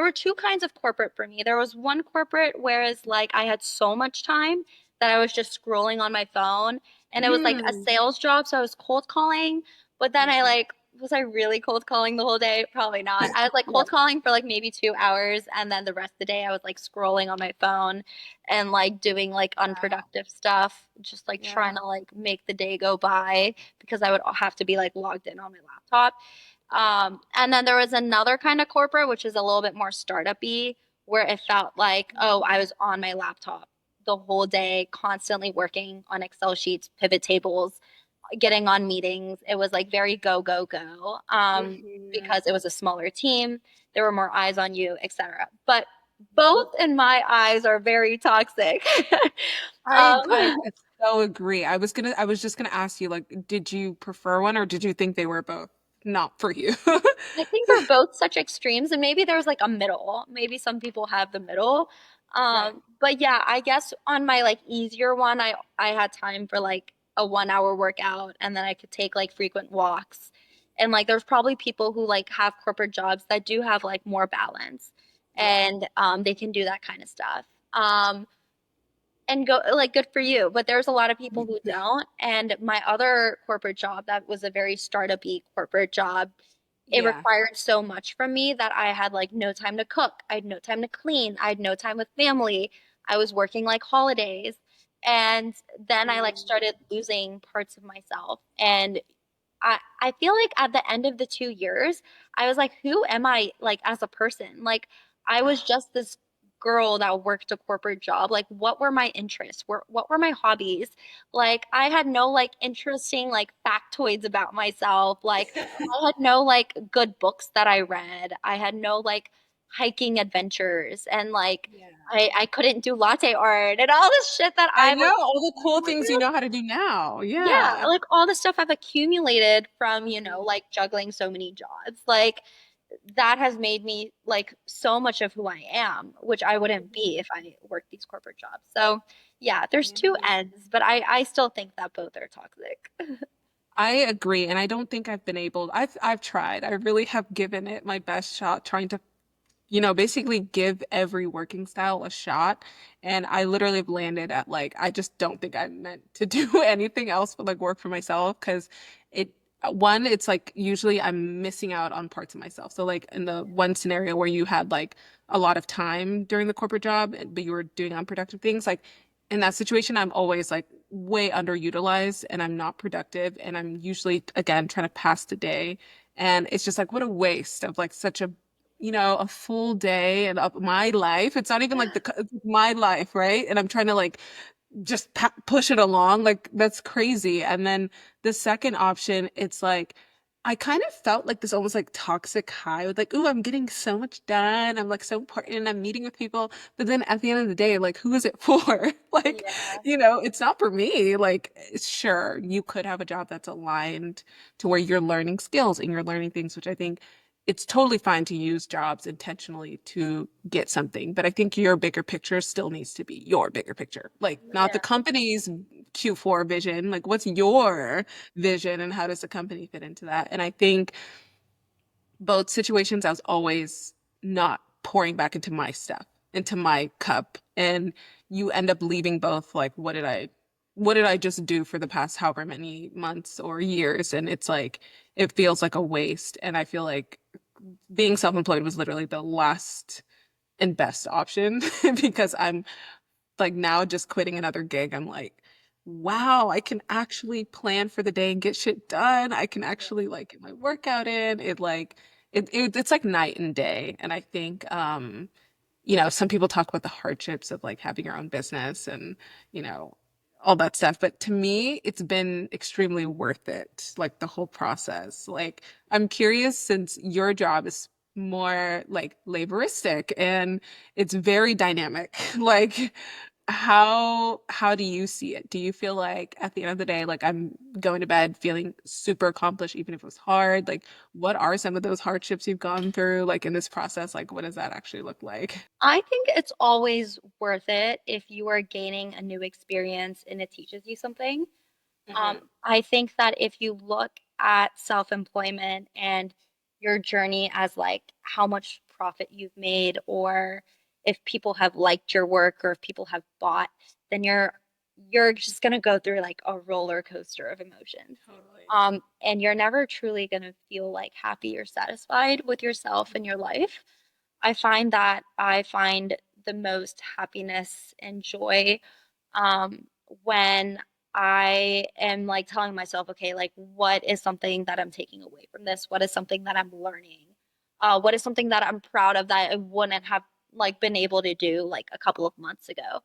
[SPEAKER 2] were two kinds of corporate for me. There was one corporate whereas like I had so much time that I was just scrolling on my phone and it was like a
[SPEAKER 1] Mm.
[SPEAKER 2] sales job, so I was cold calling, but then I
[SPEAKER 1] Mhm.
[SPEAKER 2] like was I really cold calling the whole day? Probably not. I was like
[SPEAKER 1] Yeah.
[SPEAKER 2] cold calling for like maybe 2 hours and then the rest of the day I was like scrolling on my phone and like doing like
[SPEAKER 1] Wow.
[SPEAKER 2] unproductive stuff, just like
[SPEAKER 1] Yeah.
[SPEAKER 2] trying to like make the day go by because I would have to be like logged in on my laptop. And then there was another kind of corporate, which is a little bit more startup-y, where it felt like, oh, I was on my laptop the whole day, constantly working on Excel sheets, pivot tables, getting on meetings. It was like very go, go, go,
[SPEAKER 1] Mhm.
[SPEAKER 2] because it was a smaller team. There were more eyes on you, etc. But both in my eyes are very toxic.
[SPEAKER 1] I
[SPEAKER 2] um,
[SPEAKER 1] so agree. I was just gonna ask you, like, did you prefer one or did you think they were both not for you?
[SPEAKER 2] I think they're both such extremes, and maybe there's like a middle. Maybe some people have the middle.
[SPEAKER 1] Right.
[SPEAKER 2] But yeah, I guess on my like easier one, I had time for like a 1 hour workout, and then I could take like frequent walks. And like there's probably people who like have corporate jobs that do have like more balance,
[SPEAKER 1] Yeah.
[SPEAKER 2] and they can do that kind of stuff. And go like good for you. But there's a lot of people who don't. And my other corporate job, that was a very startup-y corporate job, it
[SPEAKER 1] Yeah.
[SPEAKER 2] required so much from me that I had like no time to cook. I had no time to clean. I had no time with family. I was working like holidays. And then I like
[SPEAKER 1] Mm.
[SPEAKER 2] started losing parts of myself. And I feel like at the end of the 2 years, I was like, who am I like as a person? Like I was just this girl that worked a corporate job, like what were my interests? What were my hobbies? Like I had no like interesting like factoids about myself. Like I had no like good books that I read. I had no like hiking adventures and like
[SPEAKER 1] Yeah.
[SPEAKER 2] I couldn't do latte art and all this shit that
[SPEAKER 1] I
[SPEAKER 2] I
[SPEAKER 1] know
[SPEAKER 2] like
[SPEAKER 1] all the cool
[SPEAKER 2] wanted to
[SPEAKER 1] things you
[SPEAKER 2] do.
[SPEAKER 1] know how to do now.
[SPEAKER 2] Yeah,
[SPEAKER 1] Yeah.
[SPEAKER 2] like all the stuff I've accumulated from,
[SPEAKER 1] Mhm.
[SPEAKER 2] like juggling so many jobs. Like that has made me like so much of who I am, which I wouldn't be
[SPEAKER 1] Mhm.
[SPEAKER 2] if I worked these corporate jobs. So yeah, there's two
[SPEAKER 1] Yeah.
[SPEAKER 2] ends, but I still think that both are toxic.
[SPEAKER 1] I agree, and I don't think I've been able. I've tried. I really have given it my best shot, trying to basically give every working style a shot. And I literally have landed at like, I just don't think I'm meant to do anything else but like work for myself because it, one, it's like usually I'm missing out on parts of myself. So like in the one scenario where you had like a lot of time during the corporate job, but you were doing unproductive things, like in that situation, I'm always like way underutilized and I'm not productive. And I'm usually, again, trying to pass the day. And it's just like, what a waste of like such a a full day and of my life. It's not even like it's my life, right? And I'm trying to like just push it along. Like that's crazy. And then the second option, it's like I kind of felt like this almost like toxic high with like, ooh, I'm getting so much done. I'm like so important. I'm meeting with people. But then at the end of the day, like, who is it for? Like,
[SPEAKER 2] Yeah.
[SPEAKER 1] it's not for me. Like, sure, you could have a job that's aligned to where you're learning skills and you're learning things, which I think it's totally fine to use jobs intentionally to get something, but I think your bigger picture still needs to be your bigger picture, like not the
[SPEAKER 2] Yeah.
[SPEAKER 1] company's Q4 vision. Like, what's your vision and how does the company fit into that? And I think both situations, I was always not pouring back into my stuff, into my cup. And you end up leaving both like, what did I just do for the past however many months or years? And it's like, it feels like a waste. And I feel like being self-employed was literally the last and best option because I'm like now just quitting another gig. I'm like, wow, I can actually plan for the day and get shit done. I can actually like get my workout in. It's like night and day. And I think some people talk about the hardships of like having your own business and, you know, all that stuff. But to me, it's been extremely worth it, like the whole process. Like, I'm curious since your job is more like laboristic and it's very dynamic. Like, how do you see it? Do you feel like at the end of the day, like I'm going to bed feeling super accomplished, even if it was hard? Like, what are some of those hardships you've gone through, like in this process? Like, what does that actually look like?
[SPEAKER 2] I think it's always worth it if you are gaining a new experience and it teaches you something.
[SPEAKER 1] Hmm.
[SPEAKER 2] I think that if you look at self-employment and your journey as like how much profit you've made, or if people have liked your work, or if people have bought, then you're just gonna go through like a roller coaster of emotions.
[SPEAKER 1] Totally.
[SPEAKER 2] And you're never truly gonna feel like happy or satisfied with yourself and your life. I find the most happiness and joy um, when I am like telling myself, okay, like what is something that I'm taking away from this? What is something that I'm learning? What is something that I'm proud of that I wouldn't have like been able to do like a couple of months ago?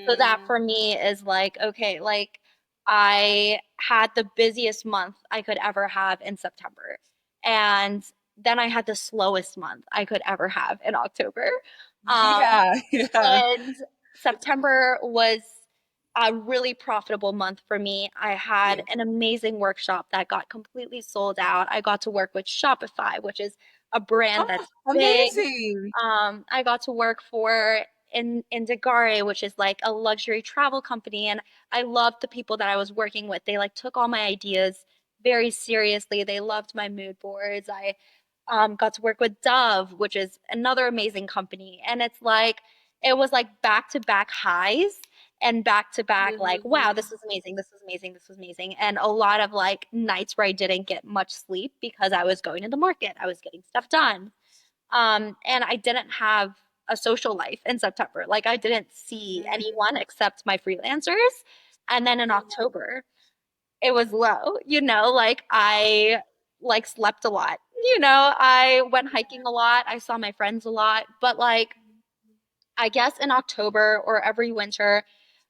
[SPEAKER 2] So that
[SPEAKER 1] Mm.
[SPEAKER 2] for me is like, okay, like I had the busiest month I could ever have in September. And then I had the slowest month I could ever have in October. Um,
[SPEAKER 1] Yeah, yeah.
[SPEAKER 2] and September was a really profitable month for me. I had
[SPEAKER 1] Yeah.
[SPEAKER 2] an amazing workshop that got completely sold out. I got to work with Shopify, which is a brand
[SPEAKER 1] Oh,
[SPEAKER 2] that's big.
[SPEAKER 1] amazing.
[SPEAKER 2] I got to work for Indigare, which is like a luxury travel company, and I loved the people that I was working with. They like took all my ideas very seriously. They loved my mood boards. I got to work with Dove, which is another amazing company. And it's like, it was like back to back highs and back to back, like, wow, this
[SPEAKER 1] Mhm.
[SPEAKER 2] is amazing, this is amazing, this was amazing. And a lot of like nights where I didn't get much sleep because I was going to the market, I was getting stuff done. And I didn't have a social life in September. Like, I didn't see anyone
[SPEAKER 1] Mm.
[SPEAKER 2] except my freelancers. And then in October, it was low, like I like slept a lot. I went hiking a lot. I saw my friends a lot, but like I guess in October or every winter,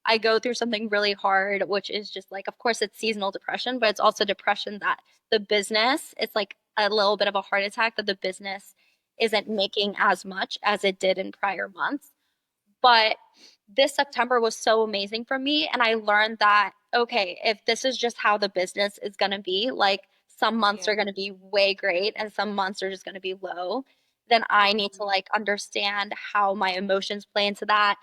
[SPEAKER 2] I go through something really hard, which is just like, of course, it's seasonal depression, but it's also depression that the business, it's like a little bit of a heart attack that the business isn't making as much as it did in prior months. But this September was so amazing for me. And I learned that, okay, if this is just how the business is going to be, like some months
[SPEAKER 1] Yeah.
[SPEAKER 2] are going to be way great and some months are just going to be low, then I need to
[SPEAKER 1] Totally.
[SPEAKER 2] like understand how my emotions play into that,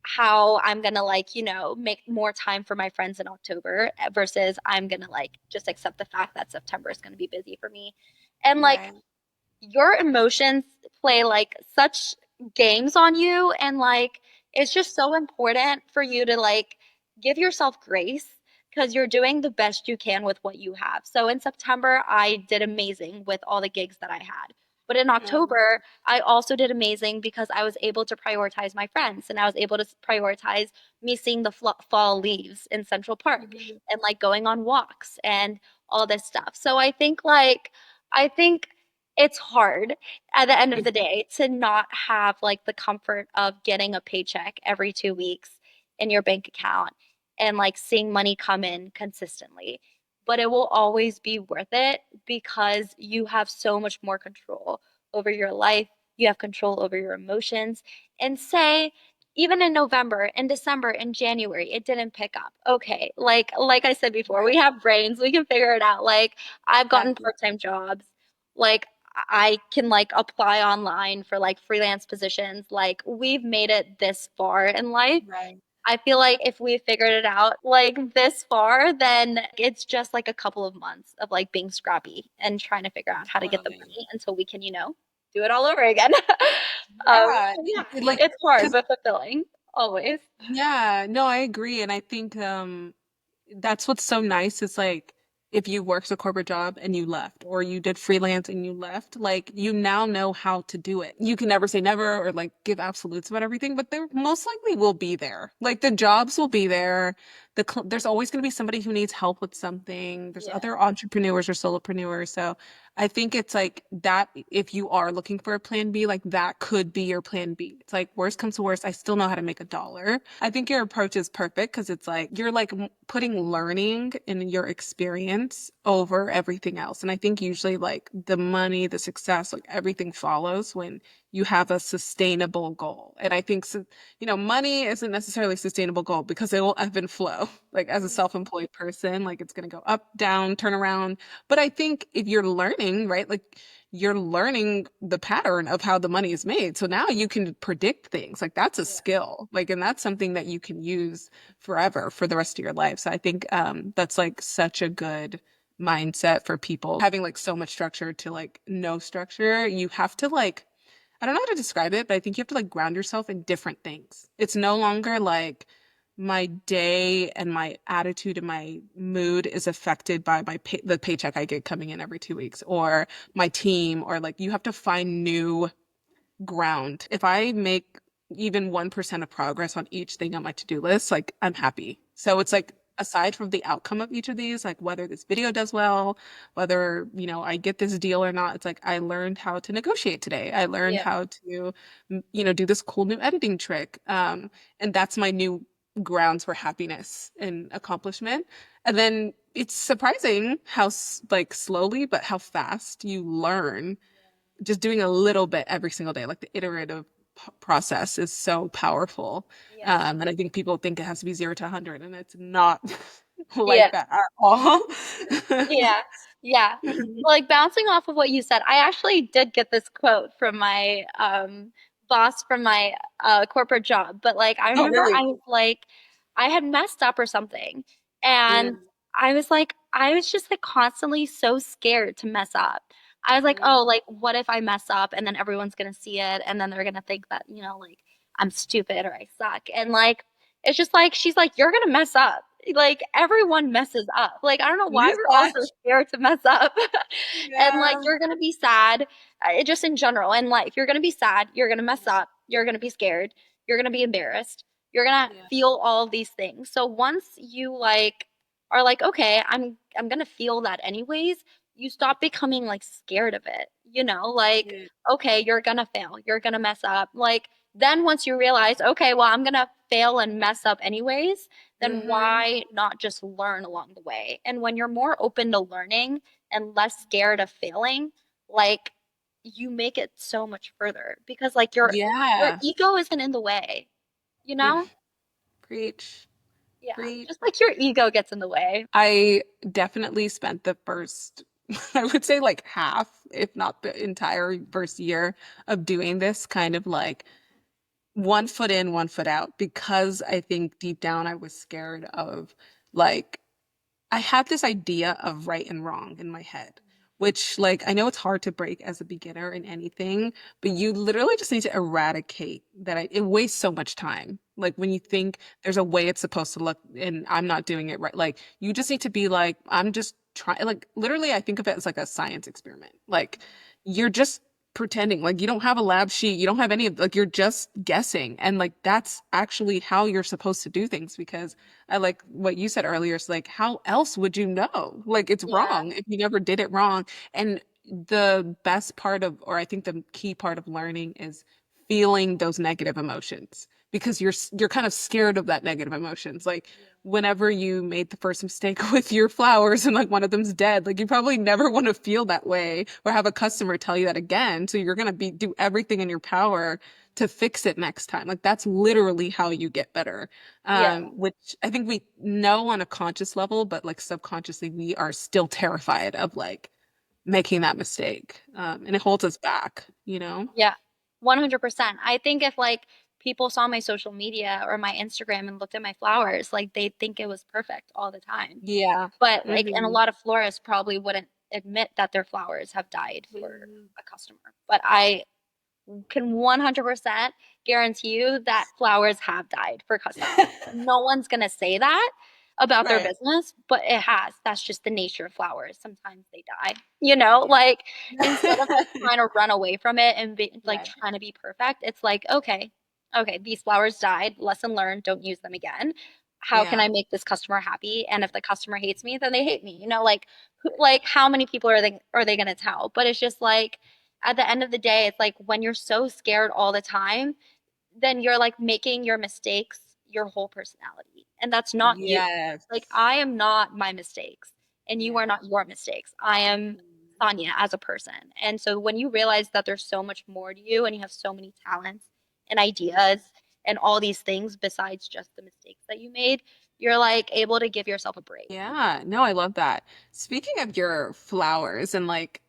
[SPEAKER 2] how I'm going to like, make more time for my friends in October versus I'm going to like just accept the fact that September is going to be busy for me. And like
[SPEAKER 1] Right.
[SPEAKER 2] your emotions play like such games on you and like it's just so important for you to like give yourself grace because you're doing the best you can with what you have. So in September, I did amazing with all the gigs that I had. But in
[SPEAKER 1] Um,
[SPEAKER 2] October, I also did amazing because I was able to prioritize my friends and I was able to prioritize me seeing the fall leaves in Central Park
[SPEAKER 1] mhm.
[SPEAKER 2] and like going on walks and all this stuff. So I think it's hard at the end of the day to not have like the comfort of getting a paycheck every 2 weeks in your bank account and like seeing money come in consistently. But it will always be worth it because you have so much more control over your life. You have control over your emotions. And say, even in November, in December, in January, it didn't pick up. Okay, like I said before, we
[SPEAKER 1] Right.
[SPEAKER 2] have brains. We can figure it out. Like I've gotten
[SPEAKER 1] Exactly.
[SPEAKER 2] part-time jobs. Like I can like apply online for like freelance positions. Like we've made it this far in life.
[SPEAKER 1] Right.
[SPEAKER 2] I feel like if we figured it out like this far, then it's just like a couple of months of like being scrappy and trying to figure out how to get the
[SPEAKER 1] Totally.
[SPEAKER 2] money until we can, do it all over again.
[SPEAKER 1] Yeah.
[SPEAKER 2] So yeah,
[SPEAKER 1] Like,
[SPEAKER 2] it's hard
[SPEAKER 1] 'cause
[SPEAKER 2] but fulfilling always.
[SPEAKER 1] yeah, no, I agree. And I think that's what's so nice is like if you worked a corporate job and you left or you did freelance and you left, like you now know how to do it. You can never say never or like give absolutes about everything, but there most likely will be there. Like the jobs will be there. There's always going to be somebody who needs help with something. There's
[SPEAKER 2] Yeah.
[SPEAKER 1] other entrepreneurs or solopreneurs. So I think it's like that if you are looking for a plan B, like that could be your plan B. It's like worst comes to worst, I still know how to make a dollar. I think your approach is perfect because it's like you're like putting learning in your experience over everything else. And I think usually like the money, the success, like everything follows when you have a sustainable goal. And I think money isn't necessarily a sustainable goal because it will ebb and flow. Like as a self-employed person, like it's going to go up, down, turn around, but I think if you're learning, right, like you're learning the pattern of how the money is made. So now you can predict things. Like that's a
[SPEAKER 2] Yeah.
[SPEAKER 1] skill. Like, and that's something that you can use forever for the rest of your life. So I think that's like such a good mindset for people having like so much structure to like no structure. You have to like I don't know how to describe it, but I think you have to like ground yourself in different things. It's no longer like my day and my attitude and my mood is affected by the paycheck I get coming in every 2 weeks or my team or like you have to find new ground. If I make even 1% of progress on each thing on my to-do list, like I'm happy. So it's like aside from the outcome of each of these, like whether this video does well, whether, I get this deal or not, it's like I learned how to negotiate today. I learned
[SPEAKER 2] Yeah.
[SPEAKER 1] how to, do this cool new editing trick. And that's my new grounds for happiness and accomplishment. And then it's surprising how like slowly, but how fast you learn just doing a little bit every single day, like the iterative process is so powerful.
[SPEAKER 2] Yeah.
[SPEAKER 1] And I think people think it has to be 0 to 100, and it's not like
[SPEAKER 2] Yeah.
[SPEAKER 1] that at all.
[SPEAKER 2] Yeah, yeah. Like bouncing off of what you said, I actually did get this quote from my boss from my corporate job. But like I
[SPEAKER 1] Oh,
[SPEAKER 2] remember I
[SPEAKER 1] really?
[SPEAKER 2] was like I had messed up or something.
[SPEAKER 1] Yeah.
[SPEAKER 2] And I was just like constantly so scared to mess up. I was like,
[SPEAKER 1] Mm,
[SPEAKER 2] oh, like what if I mess up and then everyone's gonna see it and then they're gonna think that, like I'm stupid or I suck. And like it's just like she's like, you're gonna mess up. Like everyone messes up. Like I don't know why we're all
[SPEAKER 1] yeah.
[SPEAKER 2] so scared to mess up. And like
[SPEAKER 1] Yeah.
[SPEAKER 2] you're gonna be sad, just in general in life. You're gonna be sad. You're gonna mess up. You're gonna be scared. You're gonna be embarrassed. You're gonna
[SPEAKER 1] Yeah.
[SPEAKER 2] feel all of these things. So once you like are like, okay, I'm gonna feel that anyways. You stop becoming like scared of it. Like
[SPEAKER 1] Yeah.
[SPEAKER 2] okay, you're gonna fail. You're gonna mess up. Like Then once you realize, okay, well, I'm gonna fail and mess up anyways, then
[SPEAKER 1] Hmm.
[SPEAKER 2] why not just learn along the way? And when you're more open to learning and less scared of failing, like you make it so much further because like your
[SPEAKER 1] Yeah.
[SPEAKER 2] ego isn't in the way, you
[SPEAKER 1] Yeah.
[SPEAKER 2] know?
[SPEAKER 1] Preach.
[SPEAKER 2] Yeah,
[SPEAKER 1] Preach.
[SPEAKER 2] just like your ego gets in the way.
[SPEAKER 1] I definitely spent the first, I would say like half, if not the entire first year of doing this kind of like one foot in, one foot out, because I think deep down I was scared of like I had this idea of right and wrong in my head, which, like, I know it's hard to break as a beginner in anything, but you literally just need to eradicate that. It wastes so much time. Like, when you think there's a way it's supposed to look and I'm not doing it right, like, you just need to be like, I'm just trying. Like, literally, I think of it as like a science experiment. Like, you're just pretending, like, you don't have a lab sheet, you don't have any of, like, you're just guessing. And, like, that's actually how you're supposed to do things because I like what you said earlier. It's like, how else would you know? Like, it's
[SPEAKER 2] Yeah,
[SPEAKER 1] wrong if you never did it wrong. And the best part of, or I think the key part of learning is feeling those negative emotions because you're kind of scared of that negative emotions. Like whenever you made the first mistake with your flowers and like one of them's dead, like you probably never want to feel that way or have a customer tell you that again. So you're gonna be do everything in your power to fix it next time. Like that's literally how you get better,
[SPEAKER 2] yeah,
[SPEAKER 1] which I think we know on a conscious level, but like subconsciously, we are still terrified of like making that mistake. And it holds us back, you know?
[SPEAKER 2] yeah. 100%. I think if like people saw my social media or my Instagram and looked at my flowers, like they'd think it was perfect all the time.
[SPEAKER 1] Yeah.
[SPEAKER 2] But like, and a
[SPEAKER 1] Hmm.
[SPEAKER 2] lot of florists probably wouldn't admit that their flowers have died for a customer. But I can 100% guarantee you that flowers have died for customers. No one's going to say that about their
[SPEAKER 1] Right.
[SPEAKER 2] business, but it has. That's just the nature of flowers. Sometimes they die, like instead of like trying to run away from it and be like
[SPEAKER 1] Right.
[SPEAKER 2] trying to be perfect, it's like, okay, these flowers died. Lesson learned, don't use them again. How can
[SPEAKER 1] Yeah.
[SPEAKER 2] I make this customer happy? And if the customer hates me, then they hate me. Like like how many people are they going to tell? But it's just like at the end of the day, it's like when you're so scared all the time, then you're like making your mistakes your whole personality. And that's not you.
[SPEAKER 1] Yes.
[SPEAKER 2] Like I am not my mistakes, and you are
[SPEAKER 1] Yeah.
[SPEAKER 2] not your mistakes. I am Sanya as a person. And so when you realize that there's so much more to you and you have so many talents and ideas and all these things besides just the mistakes that you made, you're like able to give yourself a break.
[SPEAKER 1] Yeah, no, I love that. Speaking of your flowers and like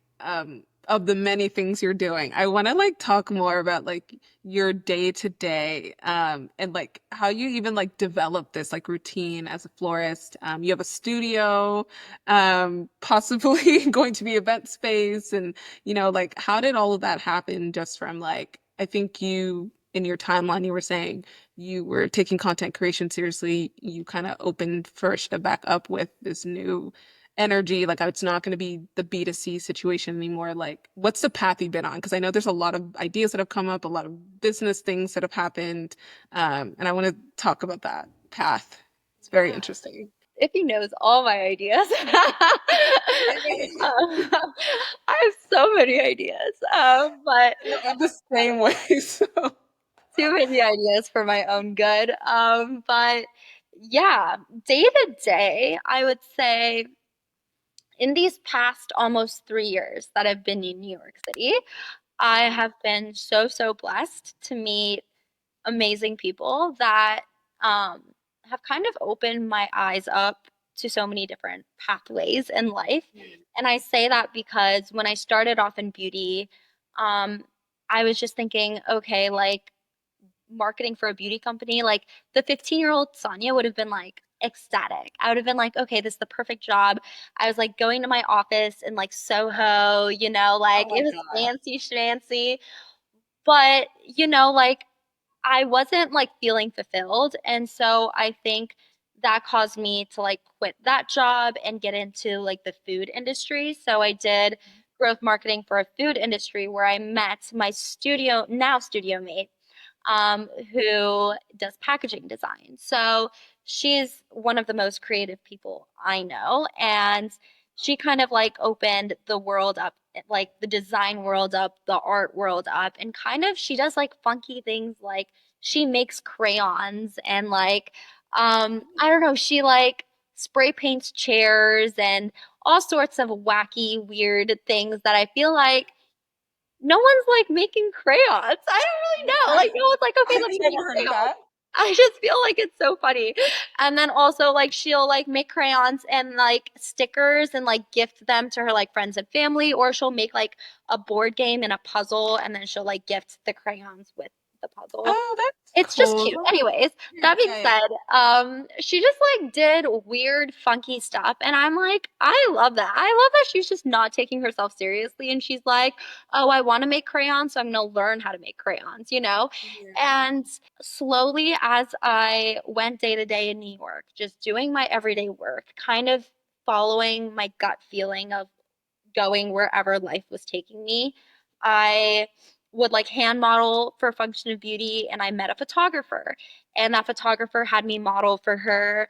[SPEAKER 1] of the many things you're doing, I want to like talk more about like your day to day and like how you even like develop this like routine as a florist. You have a studio, possibly going to be event space and like how did all of that happen just from like I think you in your timeline you were saying you were taking content creation seriously, you kind of opened first to back up with this new energy. Like, it's not going to be the B2C situation anymore. Like, what's the path you've been on? Because I know there's a lot of ideas that have come up, a lot of business things that have happened. And I want to talk about that path. It's very
[SPEAKER 2] Yeah.
[SPEAKER 1] interesting.
[SPEAKER 2] If he knows all my ideas. Um, I have so many ideas, but
[SPEAKER 1] I'm the same way. So,
[SPEAKER 2] too many ideas for my own good. But yeah, day to day, I would say in these past almost 3 years that I've been in New York City, I have been so, so blessed to meet amazing people that um, have kind of opened my eyes up to so many different pathways in life. And I say that because when I started off in beauty, um, I was just thinking, okay, like marketing for a beauty company, like the 15-year-old Sonia would have been like ecstatic. I would have been like, okay, this is the perfect job. I was like going to my office in like Soho,
[SPEAKER 1] oh
[SPEAKER 2] like
[SPEAKER 1] my
[SPEAKER 2] it was
[SPEAKER 1] God.
[SPEAKER 2] fancy schmancy. But, like I wasn't like feeling fulfilled. And so I think that caused me to like quit that job and get into like the food industry. So I did growth marketing for a food industry where I met my studio mate, who does packaging design. So she's one of the most creative people I know. And she kind of like opened the world up like the design world up, the art world up, and kind of she does like funky things like she makes crayons and like I don't know, she like spray paints chairs and all sorts of wacky, weird things that I feel like no one's like making crayons. I don't really know.
[SPEAKER 1] Yeah,
[SPEAKER 2] Like no one's like, okay,
[SPEAKER 1] I've
[SPEAKER 2] let me
[SPEAKER 1] never
[SPEAKER 2] make
[SPEAKER 1] heard of
[SPEAKER 2] crayons.
[SPEAKER 1] that.
[SPEAKER 2] I just feel like it's so funny. And then also like she'll like make crayons and like stickers and like gift them to her like friends and family, or she'll make like a board game and a puzzle and then she'll like gift the crayons with the puzzle.
[SPEAKER 1] Oh, that's
[SPEAKER 2] It's just cute.
[SPEAKER 1] cool.
[SPEAKER 2] Anyways,
[SPEAKER 1] Yeah,
[SPEAKER 2] that being
[SPEAKER 1] yeah, yeah.
[SPEAKER 2] said, she just like did weird, funky stuff, and I'm like, I love that. I love that she's just not taking herself seriously, and she's like, oh, I want to make crayons, so I'm gonna learn how to make crayons, you know?
[SPEAKER 1] Yeah.
[SPEAKER 2] And slowly, as I went day to day in New York, just doing my everyday work, kind of following my gut feeling of going wherever life was taking me. I would like hand model for Function of Beauty, and I met a photographer, and that photographer had me model for her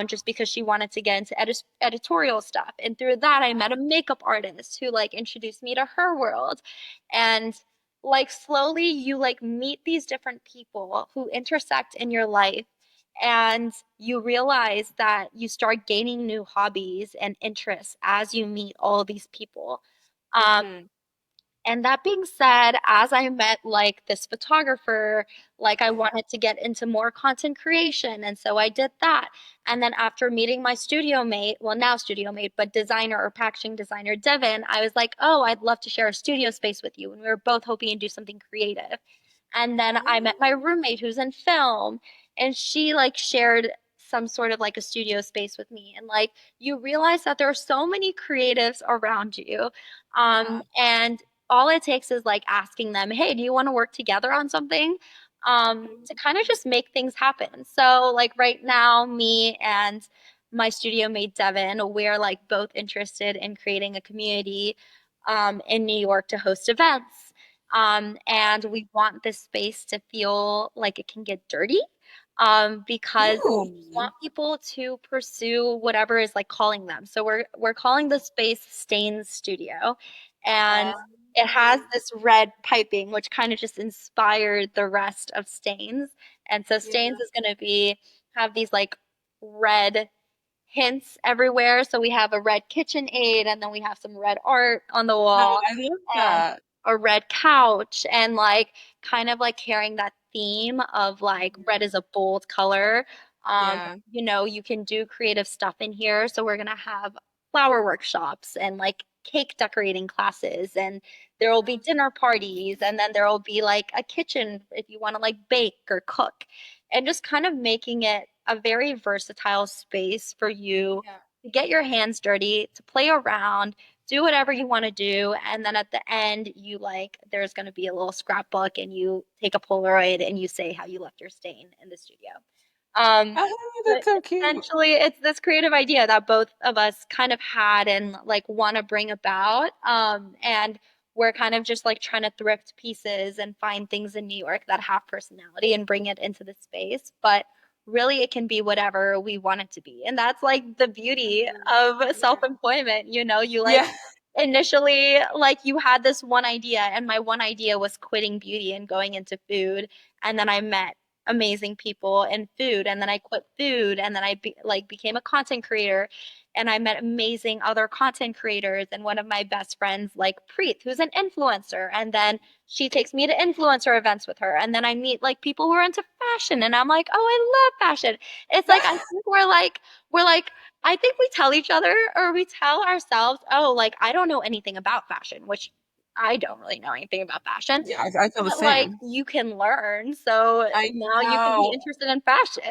[SPEAKER 2] just because she wanted to get into editorial stuff. And through that, I met a makeup artist who like introduced me to her world, and like slowly you like meet these different people who intersect in your life, and you realize that you start gaining new hobbies and interests as you meet all these people. Um,
[SPEAKER 1] Mm-hmm.
[SPEAKER 2] and that being said, as I met like this photographer, like I wanted to get into more content creation. And so I did that. And then after meeting my studio mate, well, now studio mate, but designer or packaging designer, Devin, I was like, oh, I'd love to share a studio space with you. And we were both hoping to do something creative. And then I met my
[SPEAKER 1] Oh.
[SPEAKER 2] roommate who's in film, and she like shared some sort of like a studio space with me. And like you realize that there are so many creatives around you.
[SPEAKER 1] Yeah.
[SPEAKER 2] And all it takes is like asking them, hey, do you want to work together on something? To kind of just make things happen. So, like right now, me and my studio mate Devin, we're like both interested in creating a community in New York to host events. And we want this space to feel like it can get dirty because we
[SPEAKER 1] Ooh.
[SPEAKER 2] want people to pursue whatever is like calling them. So we're calling the space Stains Studio, and
[SPEAKER 1] Oh.
[SPEAKER 2] it has this red piping, which kind of just inspired the rest of Stains. And so
[SPEAKER 1] Yeah.
[SPEAKER 2] Stains is going to be have these like red hints everywhere. So we have a red KitchenAid, and then we have some red art on the
[SPEAKER 1] Oh,
[SPEAKER 2] wall,
[SPEAKER 1] I love
[SPEAKER 2] and
[SPEAKER 1] that.
[SPEAKER 2] a red couch, and like kind of like carrying that theme of like red is a bold color.
[SPEAKER 1] Yeah.
[SPEAKER 2] You can do creative stuff in here. So we're gonna have flower workshops and like cake decorating classes, and there will be dinner parties, and then there will be like a kitchen if you want to like bake or cook, and just kind of making it a very versatile space for you
[SPEAKER 1] Yeah.
[SPEAKER 2] to get your hands dirty, to play around, do whatever you want to do, and then at the end you like there's going to be a little scrapbook, and you take a Polaroid and you say how you left your stain in the studio. um
[SPEAKER 1] Oh,
[SPEAKER 2] but
[SPEAKER 1] that's so cute.
[SPEAKER 2] essentially it's this creative idea that both of us kind of had and like want to bring about, and we're kind of just like trying to thrift pieces and find things in New York that have personality and bring it into the space, but really it can be whatever we want it to be. And that's like the beauty
[SPEAKER 1] Mhm.
[SPEAKER 2] of
[SPEAKER 1] Yeah.
[SPEAKER 2] self-employment. You like
[SPEAKER 1] Yeah.
[SPEAKER 2] initially like you had this one idea, and my one idea was quitting beauty and going into food, and then I met amazing people in food, and then I quit food, and then like became a content creator, and I met amazing other content creators, and one of my best friends like Preet, who's an influencer, and then she takes me to influencer events with her, and then I meet like people who are into fashion, and I'm like, oh, I love fashion. It's like I think we're like I think we tell each other, or we tell ourselves, oh, like I don't know anything about fashion, which I don't really know anything about fashion,
[SPEAKER 1] Yeah, I feel the
[SPEAKER 2] but like
[SPEAKER 1] same.
[SPEAKER 2] you can learn. So
[SPEAKER 1] I
[SPEAKER 2] now you can be
[SPEAKER 1] know.
[SPEAKER 2] interested in fashion,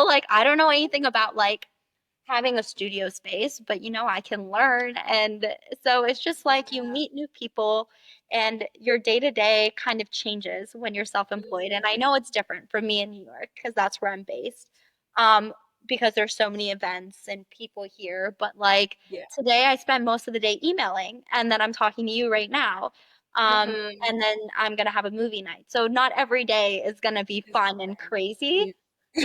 [SPEAKER 2] like I don't know anything about like having a studio space, but I can learn. And so it's just like you
[SPEAKER 1] Yeah.
[SPEAKER 2] meet new people, and your day to day kind of changes when you're self-employed. And I
[SPEAKER 1] Mhm.
[SPEAKER 2] know it's different for me in New York because that's where I'm based. Um, because there's so many events and people here. But like
[SPEAKER 1] Yeah.
[SPEAKER 2] today I spent most of the day emailing, and then I'm talking to you right now. Um,
[SPEAKER 1] Mhm.
[SPEAKER 2] and then I'm gonna have a movie night. So not every day is gonna be
[SPEAKER 1] It's
[SPEAKER 2] fun
[SPEAKER 1] the
[SPEAKER 2] and
[SPEAKER 1] same.
[SPEAKER 2] crazy.
[SPEAKER 1] Yeah.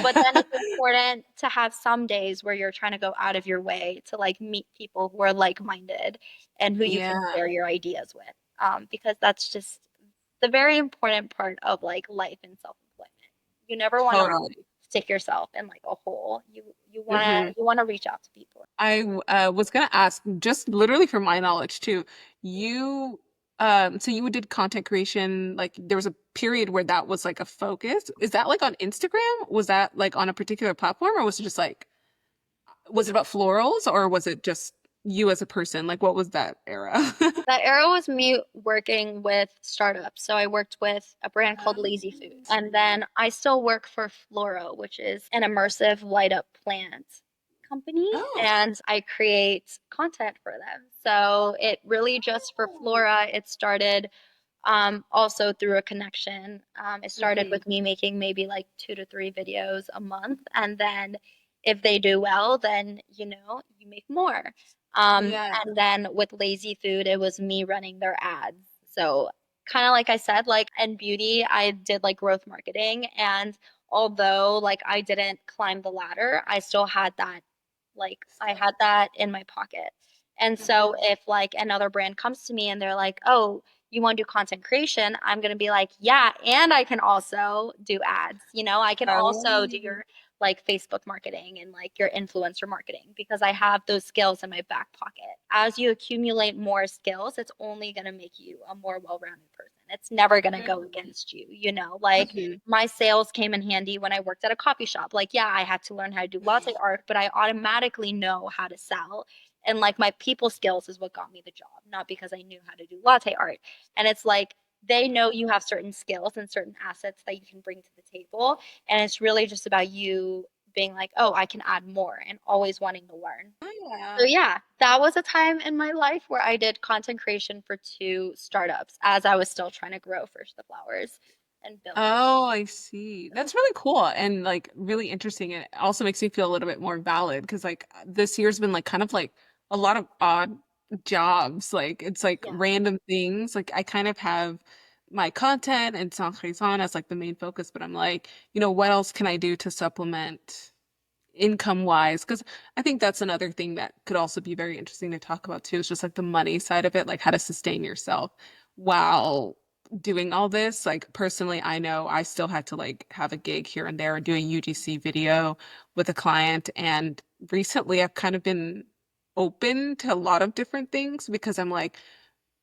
[SPEAKER 2] But then it's important to have some days where you're trying to go out of your way to like meet people who are like-minded and who you can
[SPEAKER 1] Yeah,
[SPEAKER 2] share your ideas with. Because that's just the very important part of like life and self-employment. You never want to
[SPEAKER 1] totally.
[SPEAKER 2] stick yourself in like a hole.
[SPEAKER 1] Hmm.
[SPEAKER 2] You want to reach out to people.
[SPEAKER 1] Was gonna ask, just literally for my knowledge too, you so you did content creation, like there was a period where that was like a focus. Is that like on Instagram? Was that like on a particular platform, or was it just like, was it about florals, or was it just you as a person? Like what was that era?
[SPEAKER 2] That era was me working with startups. So I worked with a brand called Lazy Food. And then I still work for Flora, which is an immersive light up plant company.
[SPEAKER 1] Oh.
[SPEAKER 2] And I create content for them. So it really just for Flora, it started also through a connection. It started
[SPEAKER 1] Hmm.
[SPEAKER 2] with me making maybe like 2 to 3 videos a month. And then if they do well, then, you make more.
[SPEAKER 1] Yeah.
[SPEAKER 2] And then with Lazy Food, it was me running their ads. So kind of like I said, like in beauty, I did like growth marketing. And although like I didn't climb the ladder, I still had that, like I had that in my pocket. And so
[SPEAKER 1] Mhm.
[SPEAKER 2] if like another brand comes to me and they're like, oh, you want to do content creation, I'm going to be like, yeah, and I can also do ads. I can also do
[SPEAKER 1] Oh.
[SPEAKER 2] your like Facebook marketing and like your influencer marketing because I have those skills in my back pocket. As you accumulate more skills, it's only going to make you a more well-rounded person. It's never going to go against you. Like
[SPEAKER 1] Mhm.
[SPEAKER 2] my sales came in handy when I worked at a coffee shop. Like, yeah, I had to learn how to do latte art, but I automatically know how to sell. And like my people skills is what got me the job, not because I knew how to do latte art. And it's like they know you have certain skills and certain assets that you can bring to the table. And it's really just about you being like, oh, I can add more and always wanting to learn. So
[SPEAKER 1] Yeah.
[SPEAKER 2] yeah, that was a time in my life where I did content creation for 2 startups as I was still trying to grow First the Flowers and build it.
[SPEAKER 1] Oh, I see. That's really cool and like really interesting. And it also makes me feel a little bit more valid because like this year's been like kind of like a lot of odd jobs. Like it's like
[SPEAKER 2] Yeah.
[SPEAKER 1] random things. Like I kind of have my content and Sans Raison as like the main focus, but I'm like, what else can I do to supplement income wise? Because I think that's another thing that could also be very interesting to talk about too, is just like the money side of it, like how to sustain yourself while doing all this. Like personally, I know I still had to like have a gig here and there and do a UGC video with a client. And recently I've kind of been open to a lot of different things because I'm like,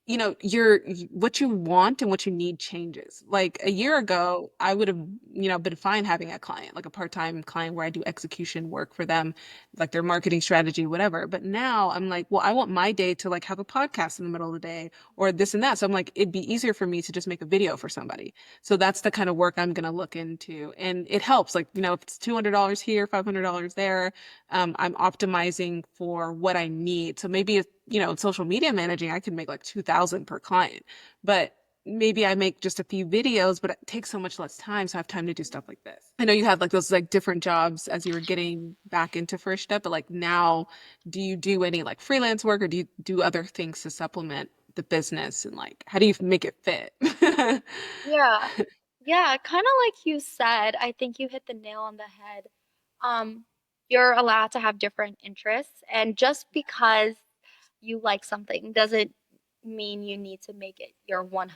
[SPEAKER 1] what you want and what you need changes. Like a year ago, I would have, been fine having a client, like a part-time client where I do execution work for them, like their marketing strategy, whatever. But now I'm like, well, I want my day to like have a podcast in the middle of the day or this and that. So I'm like, it'd be easier for me to just make a video for somebody. So that's the kind of work I'm going to look into. And it helps, like, if it's $200 here, $500 there, I'm optimizing for what I need. So maybe social media managing, I can make like 2,000 per client, but maybe I make just a few videos, but it takes so much less time. So I have time to do stuff like this. I know you had like those like different jobs as you were getting back into First Step, but like now, do you do any like freelance work or do you do other things to supplement the business and like how do you make it fit?
[SPEAKER 2] Yeah. Yeah, kind of like you said, I think you hit the nail on the head. Um, you're allowed to have different interests, and just because you like something doesn't mean you need to make it your 100%.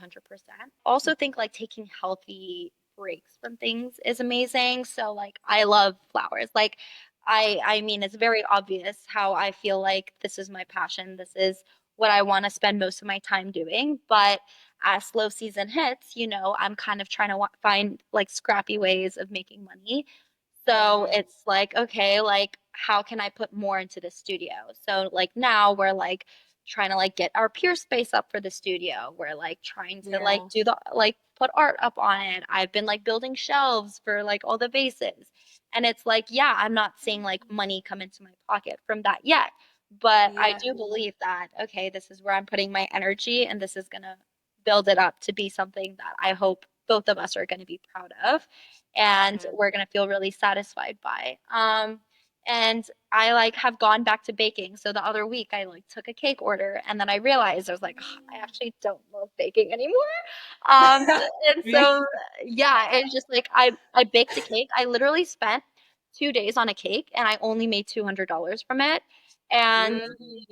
[SPEAKER 2] Also think like taking healthy breaks from things is amazing. So like I love flowers. Like I mean it's very obvious how I feel like this is my passion. This is what I want to spend most of my time doing, but as slow season hits, I'm kind of trying to find like scrappy ways of making money. So
[SPEAKER 1] Mhm.
[SPEAKER 2] it's like, okay, like how can I put more into the studio? So like now we're like trying to like get our peer space up for the studio. We're like trying to like
[SPEAKER 1] Yeah.
[SPEAKER 2] do the like put art up on it. I've been like building shelves for like all the vases. And it's like, yeah, I'm not seeing like money come into my pocket from that yet. But I
[SPEAKER 1] Yeah.
[SPEAKER 2] do believe that, okay, this is where I'm putting my energy and this is gonna build it up to be something that I hope both of us are going to be proud of and we're going to feel really satisfied by. And I like have gone back to baking. So the other week I like took a cake order and then I realized I was like, "Ugh, I actually don't love baking anymore." Um, and
[SPEAKER 1] Yeah.
[SPEAKER 2] so yeah, it's just like I baked a cake. I literally spent 2 days on a cake and I only made $200 from it. And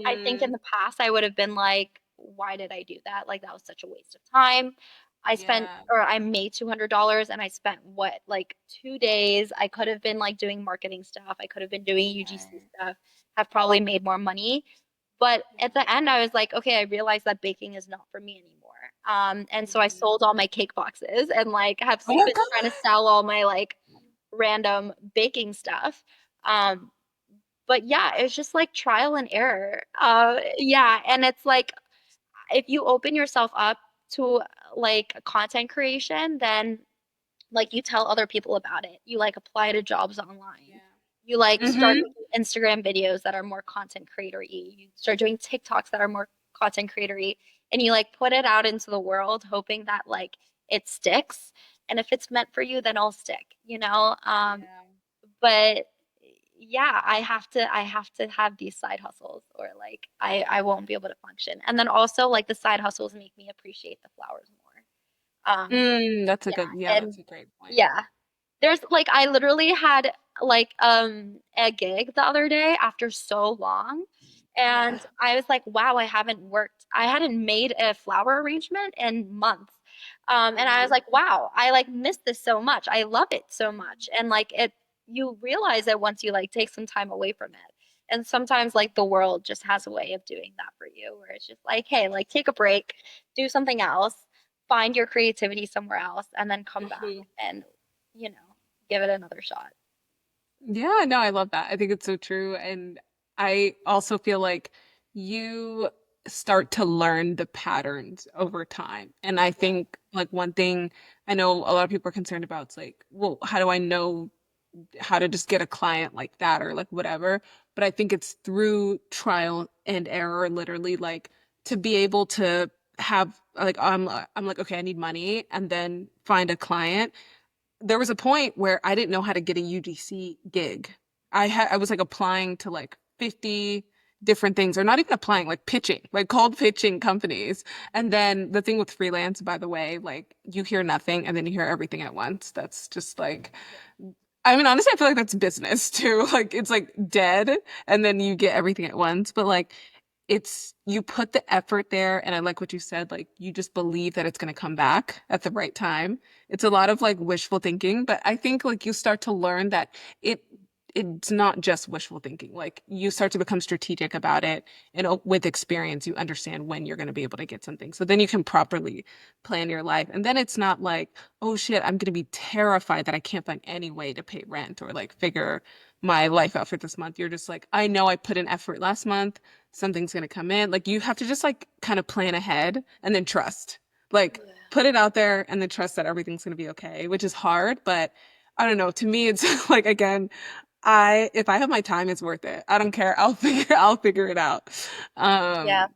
[SPEAKER 2] I think in
[SPEAKER 1] Mm,
[SPEAKER 2] the past I would have been like, why did I do that? Like that was such a waste of time.
[SPEAKER 1] yeah.
[SPEAKER 2] I made $200 and I spent what, like 2 days. I could have been like doing marketing stuff. I could have been doing UGC
[SPEAKER 1] Right.
[SPEAKER 2] stuff, have probably made more money. But at the end, I was like, okay, I realized that baking is not for me anymore. And so I
[SPEAKER 1] Mhm.
[SPEAKER 2] sold all my cake boxes and like have
[SPEAKER 1] Oh my
[SPEAKER 2] been
[SPEAKER 1] God.
[SPEAKER 2] trying to sell all my like random baking stuff. Um, but yeah, it's just like trial and error. Yeah, and it's like if you open yourself up to like content creation, then like you tell other people about it. You like apply to jobs online. You like start
[SPEAKER 1] Hmm.
[SPEAKER 2] making Instagram videos that are more content creator-y. You start doing TikToks that are more content creator-y, and you like put it out into the world hoping that like it sticks. And if it's meant for you, then it'll stick, you know?
[SPEAKER 1] Yeah.
[SPEAKER 2] But yeah, I have to have these side hustles or like I won't be able to function. And then also like the side hustles make me appreciate the flowers more.
[SPEAKER 1] That's a
[SPEAKER 2] Yeah,
[SPEAKER 1] good, yeah,
[SPEAKER 2] and
[SPEAKER 1] that's a great point.
[SPEAKER 2] yeah. There's like I literally had like a gig the other day after so long
[SPEAKER 1] Yeah.
[SPEAKER 2] and I was like, wow, I hadn't made a flower arrangement in months. And I was
[SPEAKER 1] Mhm.
[SPEAKER 2] like, wow, I like miss this so much. I love it so much. And like it you realize it once you like take some time away from it. And sometimes like the world just has a way of doing that for you where it's just like, hey, like take a break, do something else, find your creativity somewhere else, and then come back
[SPEAKER 1] Mhm.
[SPEAKER 2] and you know, give it another shot.
[SPEAKER 1] Yeah, no, I love that. I think it's so true. And I also feel like you start to learn the patterns over time. And I
[SPEAKER 2] Yeah.
[SPEAKER 1] think like one thing I know a lot of people are concerned about is like, well, how do I know how to just get a client like that or like whatever? But I think it's through trial and error, literally, like to be able to have like I'm like, okay, I need money and then find a client. There was a point where I didn't know how to get a UGC gig. I was like applying to like 50 different things, or not even applying, like pitching, like cold pitching companies. And then the thing with freelance, by the way, like you hear nothing and then you hear everything at once. That's just like, I mean, honestly, I feel like that's business too. Like it's like dead and then you get everything at once. But like it's you put the effort there and I like what you said, like you just believe that it's going to come back at the right time. It's a lot of like wishful thinking, but I think like you start to learn that it it's not just wishful thinking. Like you start to become strategic about it and with experience you understand when you're going to be able to get something. So then you can properly plan your life. And then it's not like, oh shit, I'm going to be terrified that I can't find any way to pay rent or like figure my life out for this month. You're just like, I know I put in effort last month, something's going to come in. Like you have to just like kind of plan ahead and then trust. Like
[SPEAKER 2] Yeah.
[SPEAKER 1] put it out there and then trust that everything's going to be okay, which is hard, but I don't know. To me, it's like again, I if I have my time, it's worth it. I don't care. I'll figure it out.
[SPEAKER 2] Yeah,
[SPEAKER 1] Um,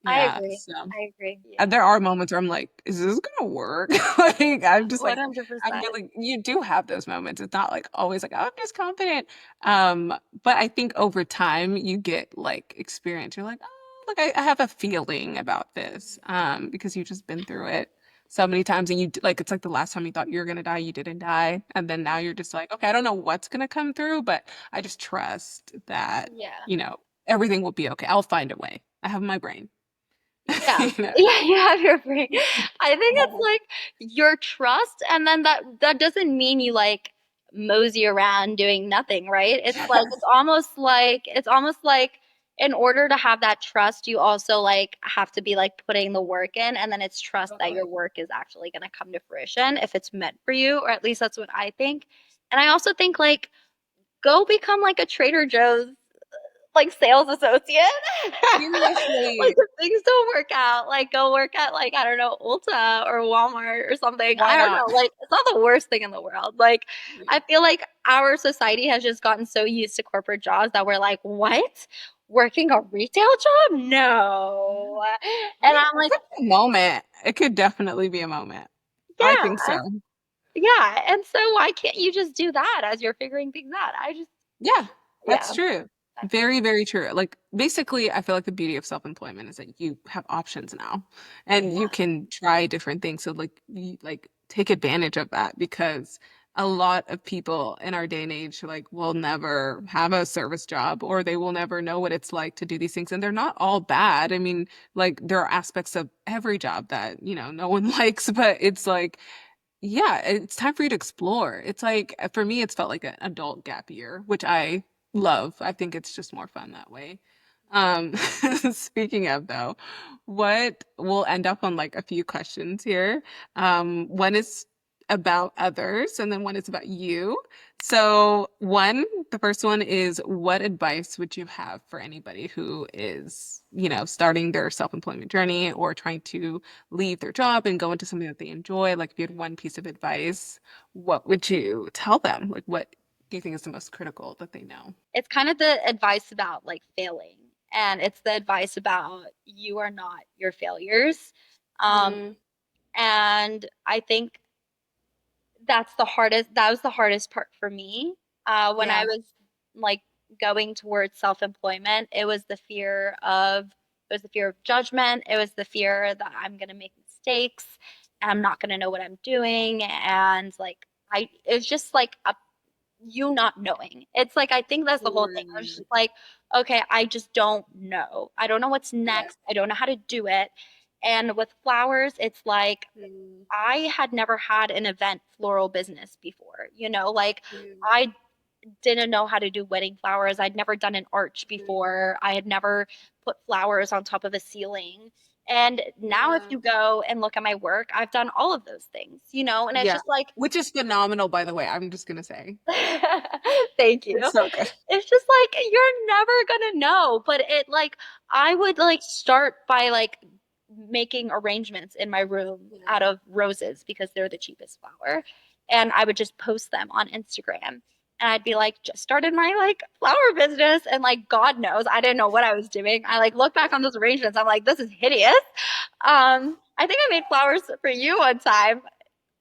[SPEAKER 2] I
[SPEAKER 1] yeah.
[SPEAKER 2] agree.
[SPEAKER 1] So
[SPEAKER 2] I agree.
[SPEAKER 1] and
[SPEAKER 2] Yeah.
[SPEAKER 1] there are moments where I'm like, is this gonna work? Like I'm just like I'm
[SPEAKER 2] 100%.
[SPEAKER 1] really you do have those moments. It's not like always like, oh, I'm just confident. But I think over time you get like experience. You're like, oh, look, I have a feeling about this. Because you've just been through it so many times and like it's like the last time you thought you were gonna die, you didn't die. And then now you're just like, okay, I don't know what's gonna come through, but I just trust that,
[SPEAKER 2] Yeah.
[SPEAKER 1] you know, everything will be okay. I'll find a way. I have my brain.
[SPEAKER 2] Yeah.
[SPEAKER 1] You know?
[SPEAKER 2] Yeah, you have your brain. I think it's like your trust, and then that doesn't mean you like mosey around doing nothing, right? It's like
[SPEAKER 1] Yes.
[SPEAKER 2] it's almost like in order to have that trust, you also like have to be like putting the work in, and then it's trust that your
[SPEAKER 1] Totally.
[SPEAKER 2] work is actually going to come to fruition if it's meant for you, or at least that's what I think. And I also think like go become like a Trader Joe's like sales associate. Like
[SPEAKER 1] Seriously,
[SPEAKER 2] if things don't work out, like go work at like I don't know Ulta or Walmart or something.
[SPEAKER 1] why
[SPEAKER 2] I don't
[SPEAKER 1] not?
[SPEAKER 2] know. Like it's not the worst thing in the world. Like
[SPEAKER 1] Yeah.
[SPEAKER 2] I feel like our society has just gotten so used to corporate jobs that we're like, what? Working a retail job? No. And
[SPEAKER 1] Yeah,
[SPEAKER 2] I'm
[SPEAKER 1] it
[SPEAKER 2] like,
[SPEAKER 1] could be a moment. It could definitely be a moment. I think
[SPEAKER 2] yeah,
[SPEAKER 1] so.
[SPEAKER 2] yeah. And so why can't you just do that as you're figuring things out? I just
[SPEAKER 1] Yeah. That's
[SPEAKER 2] Yeah,
[SPEAKER 1] true.
[SPEAKER 2] exactly.
[SPEAKER 1] Very, very true. Like basically, I feel like the beauty of self-employment is that you have options now and you
[SPEAKER 2] Yeah.
[SPEAKER 1] can try different things. So like you like take advantage of that because a lot of people in our day and age like will never have a service job or they will never know what it's like to do these things. And they're not all bad. I mean, like there are aspects of every job that, no one likes, but it's like yeah, it's time for you to explore. It's like for me, it's felt like an adult gap year, which I love. I think it's just more fun that way. Um, speaking of though, what we'll end up on like a few questions here. One is about others, and then one is about you. So the first one is what advice would you have for anybody who is, starting their self-employment journey or trying to leave their job and go into something that they enjoy? Like if you had one piece of advice, what would you tell them? Like what do you think is the most critical that they know?
[SPEAKER 2] It's kind of the advice about like failing, and it's the advice about you are not your failures. Um,
[SPEAKER 1] Mm,
[SPEAKER 2] and I think that was the hardest part for me. When I
[SPEAKER 1] yeah.
[SPEAKER 2] was like going towards self-employment, it was the fear of judgment. It was the fear that I'm gonna make mistakes and I'm not gonna know what I'm doing. And like it's just like a you not knowing. It's like I think that's the whole thing. I was just
[SPEAKER 1] Mm,
[SPEAKER 2] like, okay, I just don't know. I don't know what's
[SPEAKER 1] yeah.
[SPEAKER 2] next. I don't know how to do it. And with flowers, it's like
[SPEAKER 1] Mm,
[SPEAKER 2] I had never had an event floral business before, like
[SPEAKER 1] mm,
[SPEAKER 2] I didn't know how to do wedding flowers. I'd never done an arch
[SPEAKER 1] mm.
[SPEAKER 2] before. I had never put flowers on top of a ceiling. And now, if
[SPEAKER 1] Yeah.
[SPEAKER 2] you go and look at my work, I've done all of those things, and it's
[SPEAKER 1] Yeah.
[SPEAKER 2] just like,
[SPEAKER 1] Which is phenomenal, by the way. I'm just gonna say.
[SPEAKER 2] thank
[SPEAKER 1] It's
[SPEAKER 2] you.
[SPEAKER 1] so good.
[SPEAKER 2] It's just like you're never gonna know, but it like I would like start by like making arrangements in my room
[SPEAKER 1] Yeah.
[SPEAKER 2] out of roses because they're the cheapest flower. And I would just post them on Instagram. And I'd be like, just started my like flower business. And like, God knows, I didn't know what I was doing. I like look back on those arrangements. I'm like, this is hideous. I think I made flowers for you one time.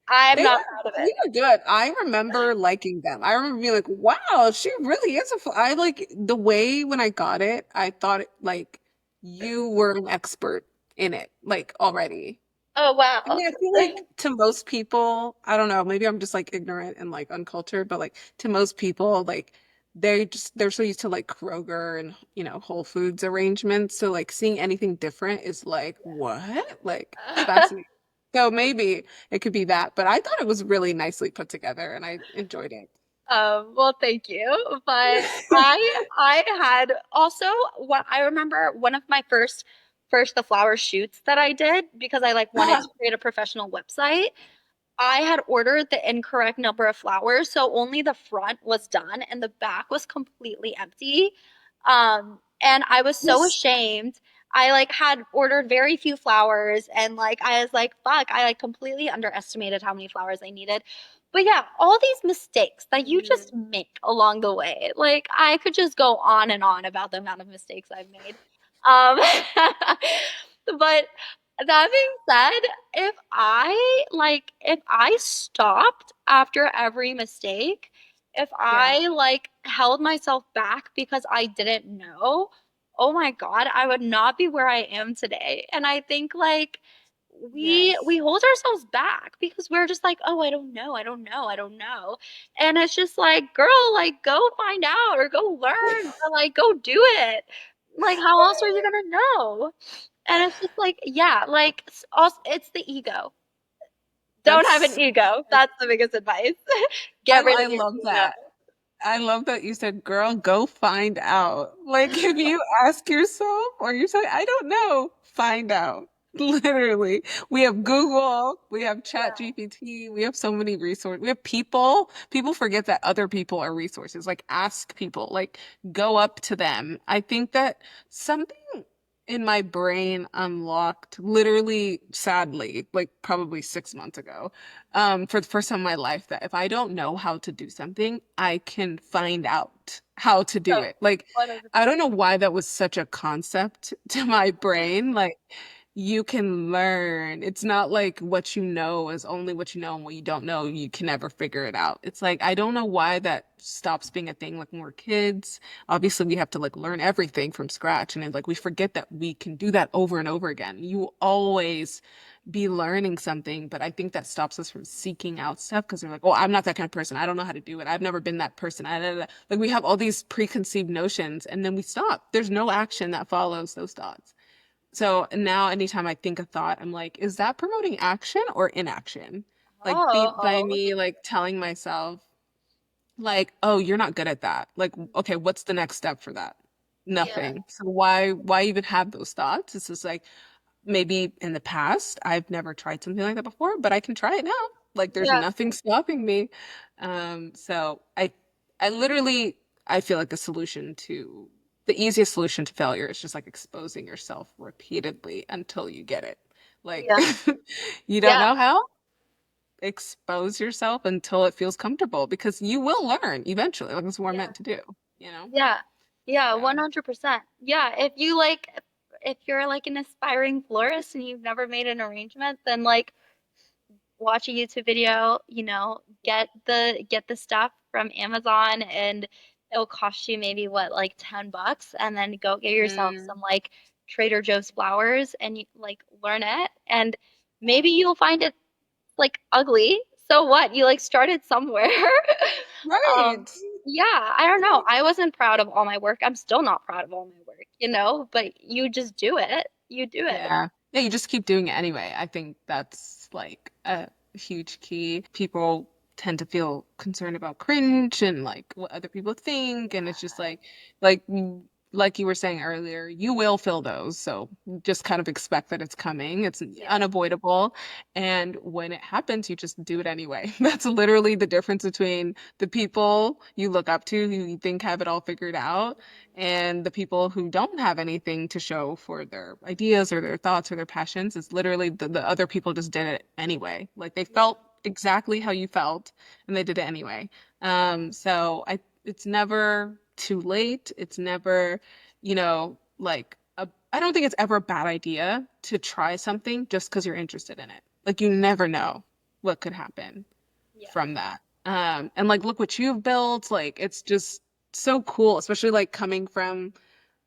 [SPEAKER 2] I'm
[SPEAKER 1] They
[SPEAKER 2] not
[SPEAKER 1] were
[SPEAKER 2] proud of
[SPEAKER 1] they
[SPEAKER 2] it.
[SPEAKER 1] were good. I remember liking them. I remember being like, "Wow, she really is I like the way when I got it, I thought like you were an expert in it, like already."
[SPEAKER 2] Oh,
[SPEAKER 1] I
[SPEAKER 2] wow.
[SPEAKER 1] mean, I feel like to most people, I don't know, maybe I'm just like ignorant and like uncultured, but like to most people, like they're so used to like Kroger and Whole Foods arrangements. So like seeing anything different is like, what? Like it's fascinating. So maybe it could be that, but I thought it was really nicely put together and I enjoyed it.
[SPEAKER 2] Well, thank you. But I had also what I remember one of my first the flower shoots that I did because I like wanted to create a professional website. I had ordered the incorrect number of flowers, so only the front was done and the back was completely empty. And I was so
[SPEAKER 1] Yes.
[SPEAKER 2] ashamed. I like had ordered very few flowers and like I was like, fuck, I like completely underestimated how many flowers I needed. But yeah, all these mistakes that you just
[SPEAKER 1] Mhm.
[SPEAKER 2] make along the way. Like I could just go on and on about the amount of mistakes I've made. Um, but that being said, if I stopped after every mistake, if
[SPEAKER 1] Yeah.
[SPEAKER 2] I like held myself back because I didn't know, oh my God, I would not be where I am today. And I think like we
[SPEAKER 1] Yes.
[SPEAKER 2] hold ourselves back because we're just like, oh, I don't know, I don't know, I don't know. And it's just like, girl, like go find out or go learn or like go do it. Like how else are you gonna know? And it's just like, yeah, like also, it's the ego. Don't have an
[SPEAKER 1] That's
[SPEAKER 2] ego. That's the biggest advice. Get rid
[SPEAKER 1] I
[SPEAKER 2] of your
[SPEAKER 1] love
[SPEAKER 2] ego.
[SPEAKER 1] that. I love that you said, girl, go find out. Like, if you ask yourself or you say, I don't know, find out. Literally. We have Google, we have Chat
[SPEAKER 2] Yeah.
[SPEAKER 1] GPT, we have so many resources. We have people. People forget that other people are resources. Like, ask people, like, go up to them. I think that something in my brain unlocked literally, sadly, like probably 6 months ago for the first time in my life that if I don't know how to do something, I can find out how to do
[SPEAKER 2] Oh,
[SPEAKER 1] it. Like, I
[SPEAKER 2] 100%.
[SPEAKER 1] don't know why that was such a concept to my brain. Like, you can learn. It's not like what you know is only what you know, and what you don't know, you can never figure it out. It's like, I don't know why that stops being a thing. Like when we're kids, obviously we have to like learn everything from scratch. And it's like we forget that we can do that over and over again. You will always be learning something, but I think that stops us from seeking out stuff because we're like, oh, I'm not that kind of person. I don't know how to do it. I've never been that person. Like we have all these preconceived notions and then we stop. There's no action that follows those thoughts. So now anytime I think a thought, I'm like, is that promoting action or inaction? Like by
[SPEAKER 2] Oh,
[SPEAKER 1] me like telling myself like, oh, you're not good at that. Like, okay, what's the next step for that?
[SPEAKER 2] yeah,
[SPEAKER 1] Nothing. So why even have those thoughts? It's just like maybe in the past I've never tried something like that before, but I can try it now. Like there's
[SPEAKER 2] yeah,
[SPEAKER 1] nothing stopping me. So I literally I feel like the easiest solution to failure is just like exposing yourself repeatedly until you get it. Like
[SPEAKER 2] yeah,
[SPEAKER 1] you don't
[SPEAKER 2] yeah,
[SPEAKER 1] know how? Expose yourself until it feels comfortable because you will learn eventually. Like that's what we're
[SPEAKER 2] yeah,
[SPEAKER 1] meant to do, you know?
[SPEAKER 2] yeah, yeah,
[SPEAKER 1] Yeah.
[SPEAKER 2] 100%. Yeah, if you like, if you're like an aspiring florist and you've never made an arrangement, then like watch a YouTube video, get the stuff from Amazon and it'll cost you maybe what, like $10, and then go get yourself
[SPEAKER 1] Mm,
[SPEAKER 2] some like Trader Joe's flowers and you like learn it, and
[SPEAKER 1] yeah.
[SPEAKER 2] maybe you'll find it like ugly. So what? You like started somewhere. Um,
[SPEAKER 1] Right.
[SPEAKER 2] yeah, I don't know. I wasn't proud of all my work. I'm still not proud of all my work, but you just do it. You do it.
[SPEAKER 1] Yeah. Yeah, you just keep doing it anyway. I think that's like a huge key. People tend to feel concerned about cringe and like what other people think, and it's just like like you were saying earlier, you will feel those. So just kind of expect that it's coming. It's
[SPEAKER 2] Yeah.
[SPEAKER 1] unavoidable. And when it happens, you just do it anyway. That's literally the difference between the people you look up to who you think have it all figured out and the people who don't have anything to show for their ideas or their thoughts or their passions. It's literally the other people just did it anyway. Like they
[SPEAKER 2] Yeah.
[SPEAKER 1] felt exactly how you felt and they did it anyway. So it's never too late. It's never, like I don't think it's ever a bad idea to try something just because you're interested in it. Like you never know what could happen
[SPEAKER 2] Yeah.
[SPEAKER 1] from that. And like look what you've built. Like it's just so cool, especially like coming from,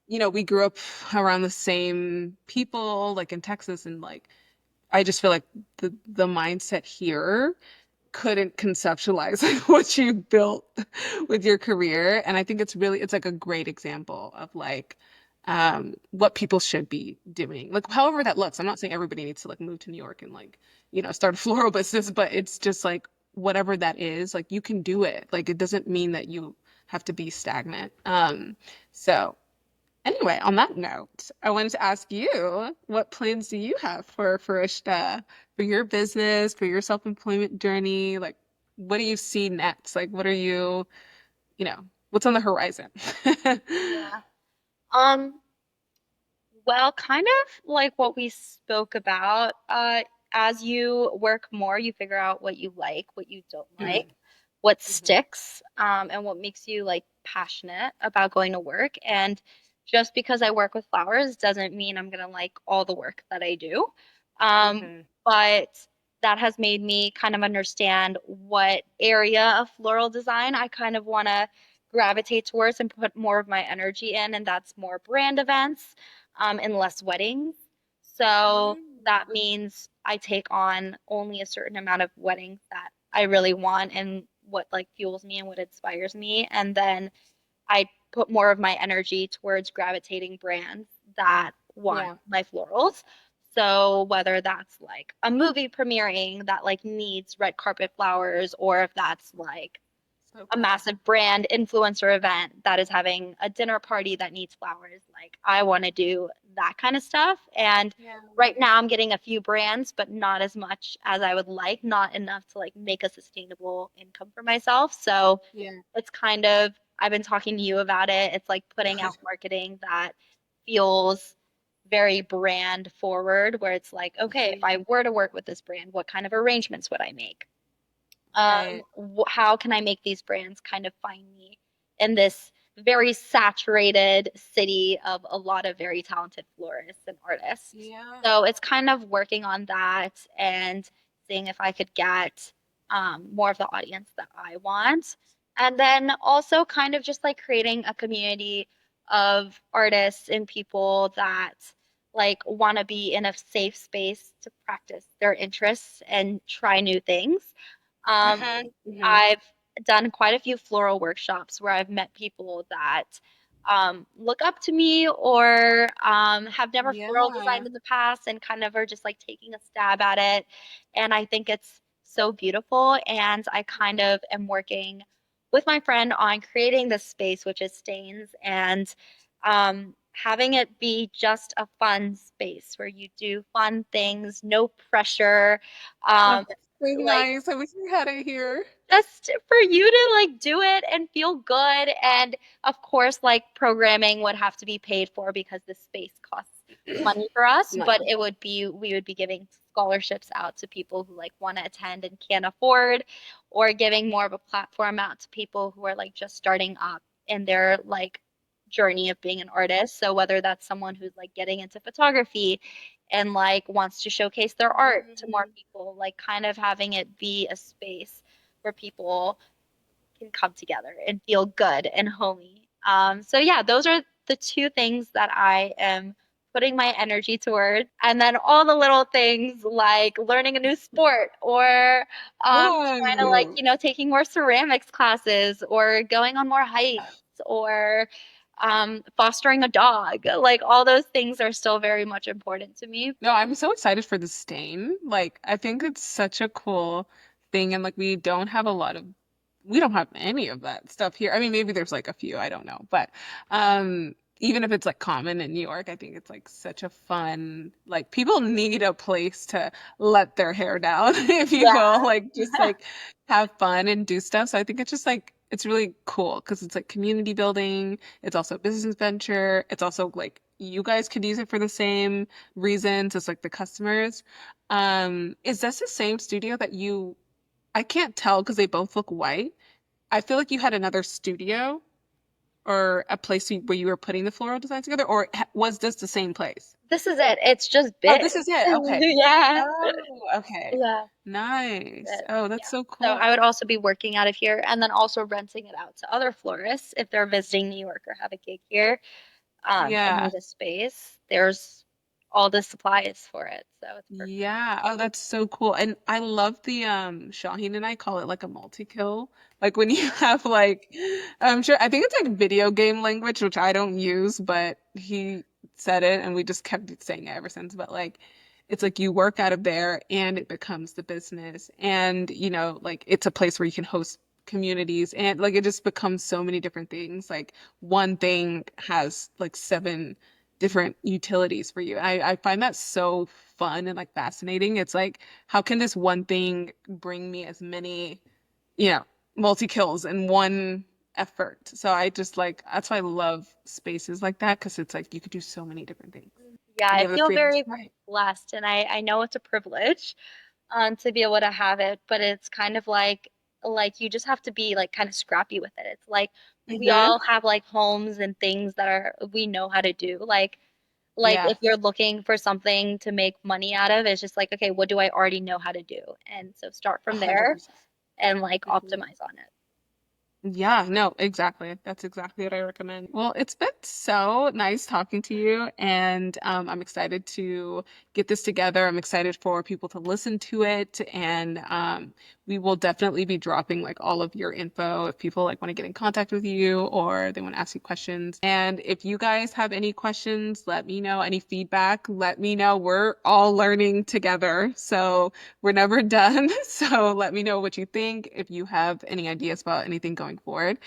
[SPEAKER 1] we grew up around the same people, like in Texas, and like I just feel like the mindset here couldn't conceptualize like what you built with your career. And I think it's like a great example of like what people should be doing. Like however that looks. I'm not saying everybody needs to like move to New York and like, start a floral business, but it's just like whatever that is, like you can do it. Like it doesn't mean that you have to be stagnant. So anyway, on that note, I wanted to ask you, what plans do you have for Farishta, for your business, for your self-employment journey? Like, what do you see next? Like, what's on the horizon?
[SPEAKER 2] Yeah. Um, well, kind of like what we spoke about. As you work more, you figure out what you like, what you don't like,
[SPEAKER 1] Mhm,
[SPEAKER 2] what
[SPEAKER 1] mhm,
[SPEAKER 2] sticks, and what makes you like passionate about going to work. And just because I work with flowers doesn't mean I'm gonna like all the work that I do.
[SPEAKER 1] mhm.
[SPEAKER 2] But that has made me kind of understand what area of floral design I kind of want to gravitate towards and put more of my energy in, and that's more brand events and less weddings. So that
[SPEAKER 1] Mm.
[SPEAKER 2] means I take on only a certain amount of weddings that I really want and what like fuels me and what inspires me. And then I put more of my energy towards gravitating brands that want
[SPEAKER 1] Yeah.
[SPEAKER 2] my florals. So whether that's like a movie premiering that like needs red carpet flowers, or if that's like
[SPEAKER 1] So
[SPEAKER 2] a
[SPEAKER 1] cool.
[SPEAKER 2] massive brand influencer event that is having a dinner party that needs flowers. Like I want to do that kind of stuff. And
[SPEAKER 1] Yeah.
[SPEAKER 2] right now I'm getting a few brands, but not as much as I would like, not enough to like make a sustainable income for myself. So
[SPEAKER 1] Yeah.
[SPEAKER 2] it's kind of, I've been talking to you about it. It's like putting out marketing that feels very brand forward, where it's like, okay, if I
[SPEAKER 1] Mhm.
[SPEAKER 2] were to work with this brand, what kind of arrangements would I make?
[SPEAKER 1] Right.
[SPEAKER 2] How can I make these brands kind of find me in this very saturated city of a lot of very talented florists and artists.
[SPEAKER 1] Yeah.
[SPEAKER 2] So it's kind of working on that and seeing if I could get more of the audience that I want. And then also kind of just like creating a community of artists and people that like want to be in a safe space to practice their interests and try new things. Um,
[SPEAKER 1] Uh-huh. Hmm.
[SPEAKER 2] I've done quite a few floral workshops where I've met people that look up to me or have never floral
[SPEAKER 1] Yeah.
[SPEAKER 2] designed in the past and kind of are just like taking a stab at it. And I think it's so beautiful. And I kind of am working with my friend on creating this space, which is stains, and having it be just a fun space where you do fun things, no pressure.
[SPEAKER 1] Oh,
[SPEAKER 2] Um,
[SPEAKER 1] very
[SPEAKER 2] like
[SPEAKER 1] nice. I wish we had it here.
[SPEAKER 2] just for you to like do it and feel good. And of course, like programming would have to be paid for because the space costs money for us, but
[SPEAKER 1] Money.
[SPEAKER 2] it would be we would be giving scholarships out to people who like want to attend and can't afford, or giving more of a platform out to people who are like just starting up in their like journey of being an artist. So whether that's someone who's like getting into photography and like wants to showcase their art to more
[SPEAKER 1] Mhm.
[SPEAKER 2] people, like kind of having it be a space where people can come together and feel good and homey. So yeah, those are the two things that I am putting my energy toward. And then all the little things like learning a new sport or trying to like,
[SPEAKER 1] Whoa.
[SPEAKER 2] taking more ceramics classes or going on more hikes or fostering a dog. Like all those things are still very much important to me.
[SPEAKER 1] No, I'm so excited for the stain. Like, I think it's such a cool thing, and like we don't have any of that stuff here. I mean, maybe there's like a few, I don't know. But even if it's like common in New York, I think it's like such a fun, like people need a place to let their hair down, if you will,
[SPEAKER 2] Yeah.
[SPEAKER 1] like just like have fun and do stuff. So I think it's just like it's really cool because it's like community building. It's also a business venture. It's also like you guys could use it for the same reasons as like the customers. Is this the same studio that I can't tell because they both look white. I feel like you had another studio or a place where you were putting the floral designs together, or was this the same place?
[SPEAKER 2] This is it. It's just
[SPEAKER 1] Oh,
[SPEAKER 2] big.
[SPEAKER 1] this is it. Okay.
[SPEAKER 2] Yeah.
[SPEAKER 1] Oh, okay.
[SPEAKER 2] Yeah.
[SPEAKER 1] Nice. Oh,
[SPEAKER 2] Yeah.
[SPEAKER 1] that's so
[SPEAKER 2] So I would
[SPEAKER 1] cool.
[SPEAKER 2] also be working out of here and then also renting it out to other florists if they're visiting New York or have a gig here, and
[SPEAKER 1] Yeah.
[SPEAKER 2] need a space. There's all the supplies for it. So it's perfect.
[SPEAKER 1] Yeah. Oh, that's so cool. And I love the Shaheen and I call it like a multi-kill. Like when you have like I'm sure I think it's like video game language, which I don't use, but he said it and we just kept saying it ever since. But like it's like you work out of there and it becomes the business. And like it's a place where you can host communities and like it just becomes so many different things. Like one thing has like seven different utilities for you. I find that so fun and like fascinating. It's like, how can this one thing bring me as many, you know, multi kills in one effort? So I just like, that's why I love spaces like that because it's like you could do so many different things
[SPEAKER 2] Yeah,
[SPEAKER 1] and
[SPEAKER 2] I
[SPEAKER 1] you have the
[SPEAKER 2] feel
[SPEAKER 1] freedom to
[SPEAKER 2] very
[SPEAKER 1] try.
[SPEAKER 2] blessed and I know it's a privilege to be able to have it, but it's kind of like you just have to be like kind of scrappy with it. It's like we
[SPEAKER 1] Mm-hmm.
[SPEAKER 2] all have like homes and things that are we know how to do. Like
[SPEAKER 1] Yeah,
[SPEAKER 2] if you're looking for something to make money out of, it's just like, okay, what do I already know how to do? And so start from there
[SPEAKER 1] 100%.
[SPEAKER 2] and like optimize on it.
[SPEAKER 1] Yeah, no, exactly. That's exactly what I recommend. Well, it's been so nice talking to you, and I'm excited to get this together. I'm excited for people to listen to it, and we will definitely be dropping like all of your info if people like want to get in contact with you or they want to ask you questions. And if you guys have any questions, let me know. Any feedback, let me know. We're all learning together, so we're never done. So let me know what you think if you have any ideas about anything going forward.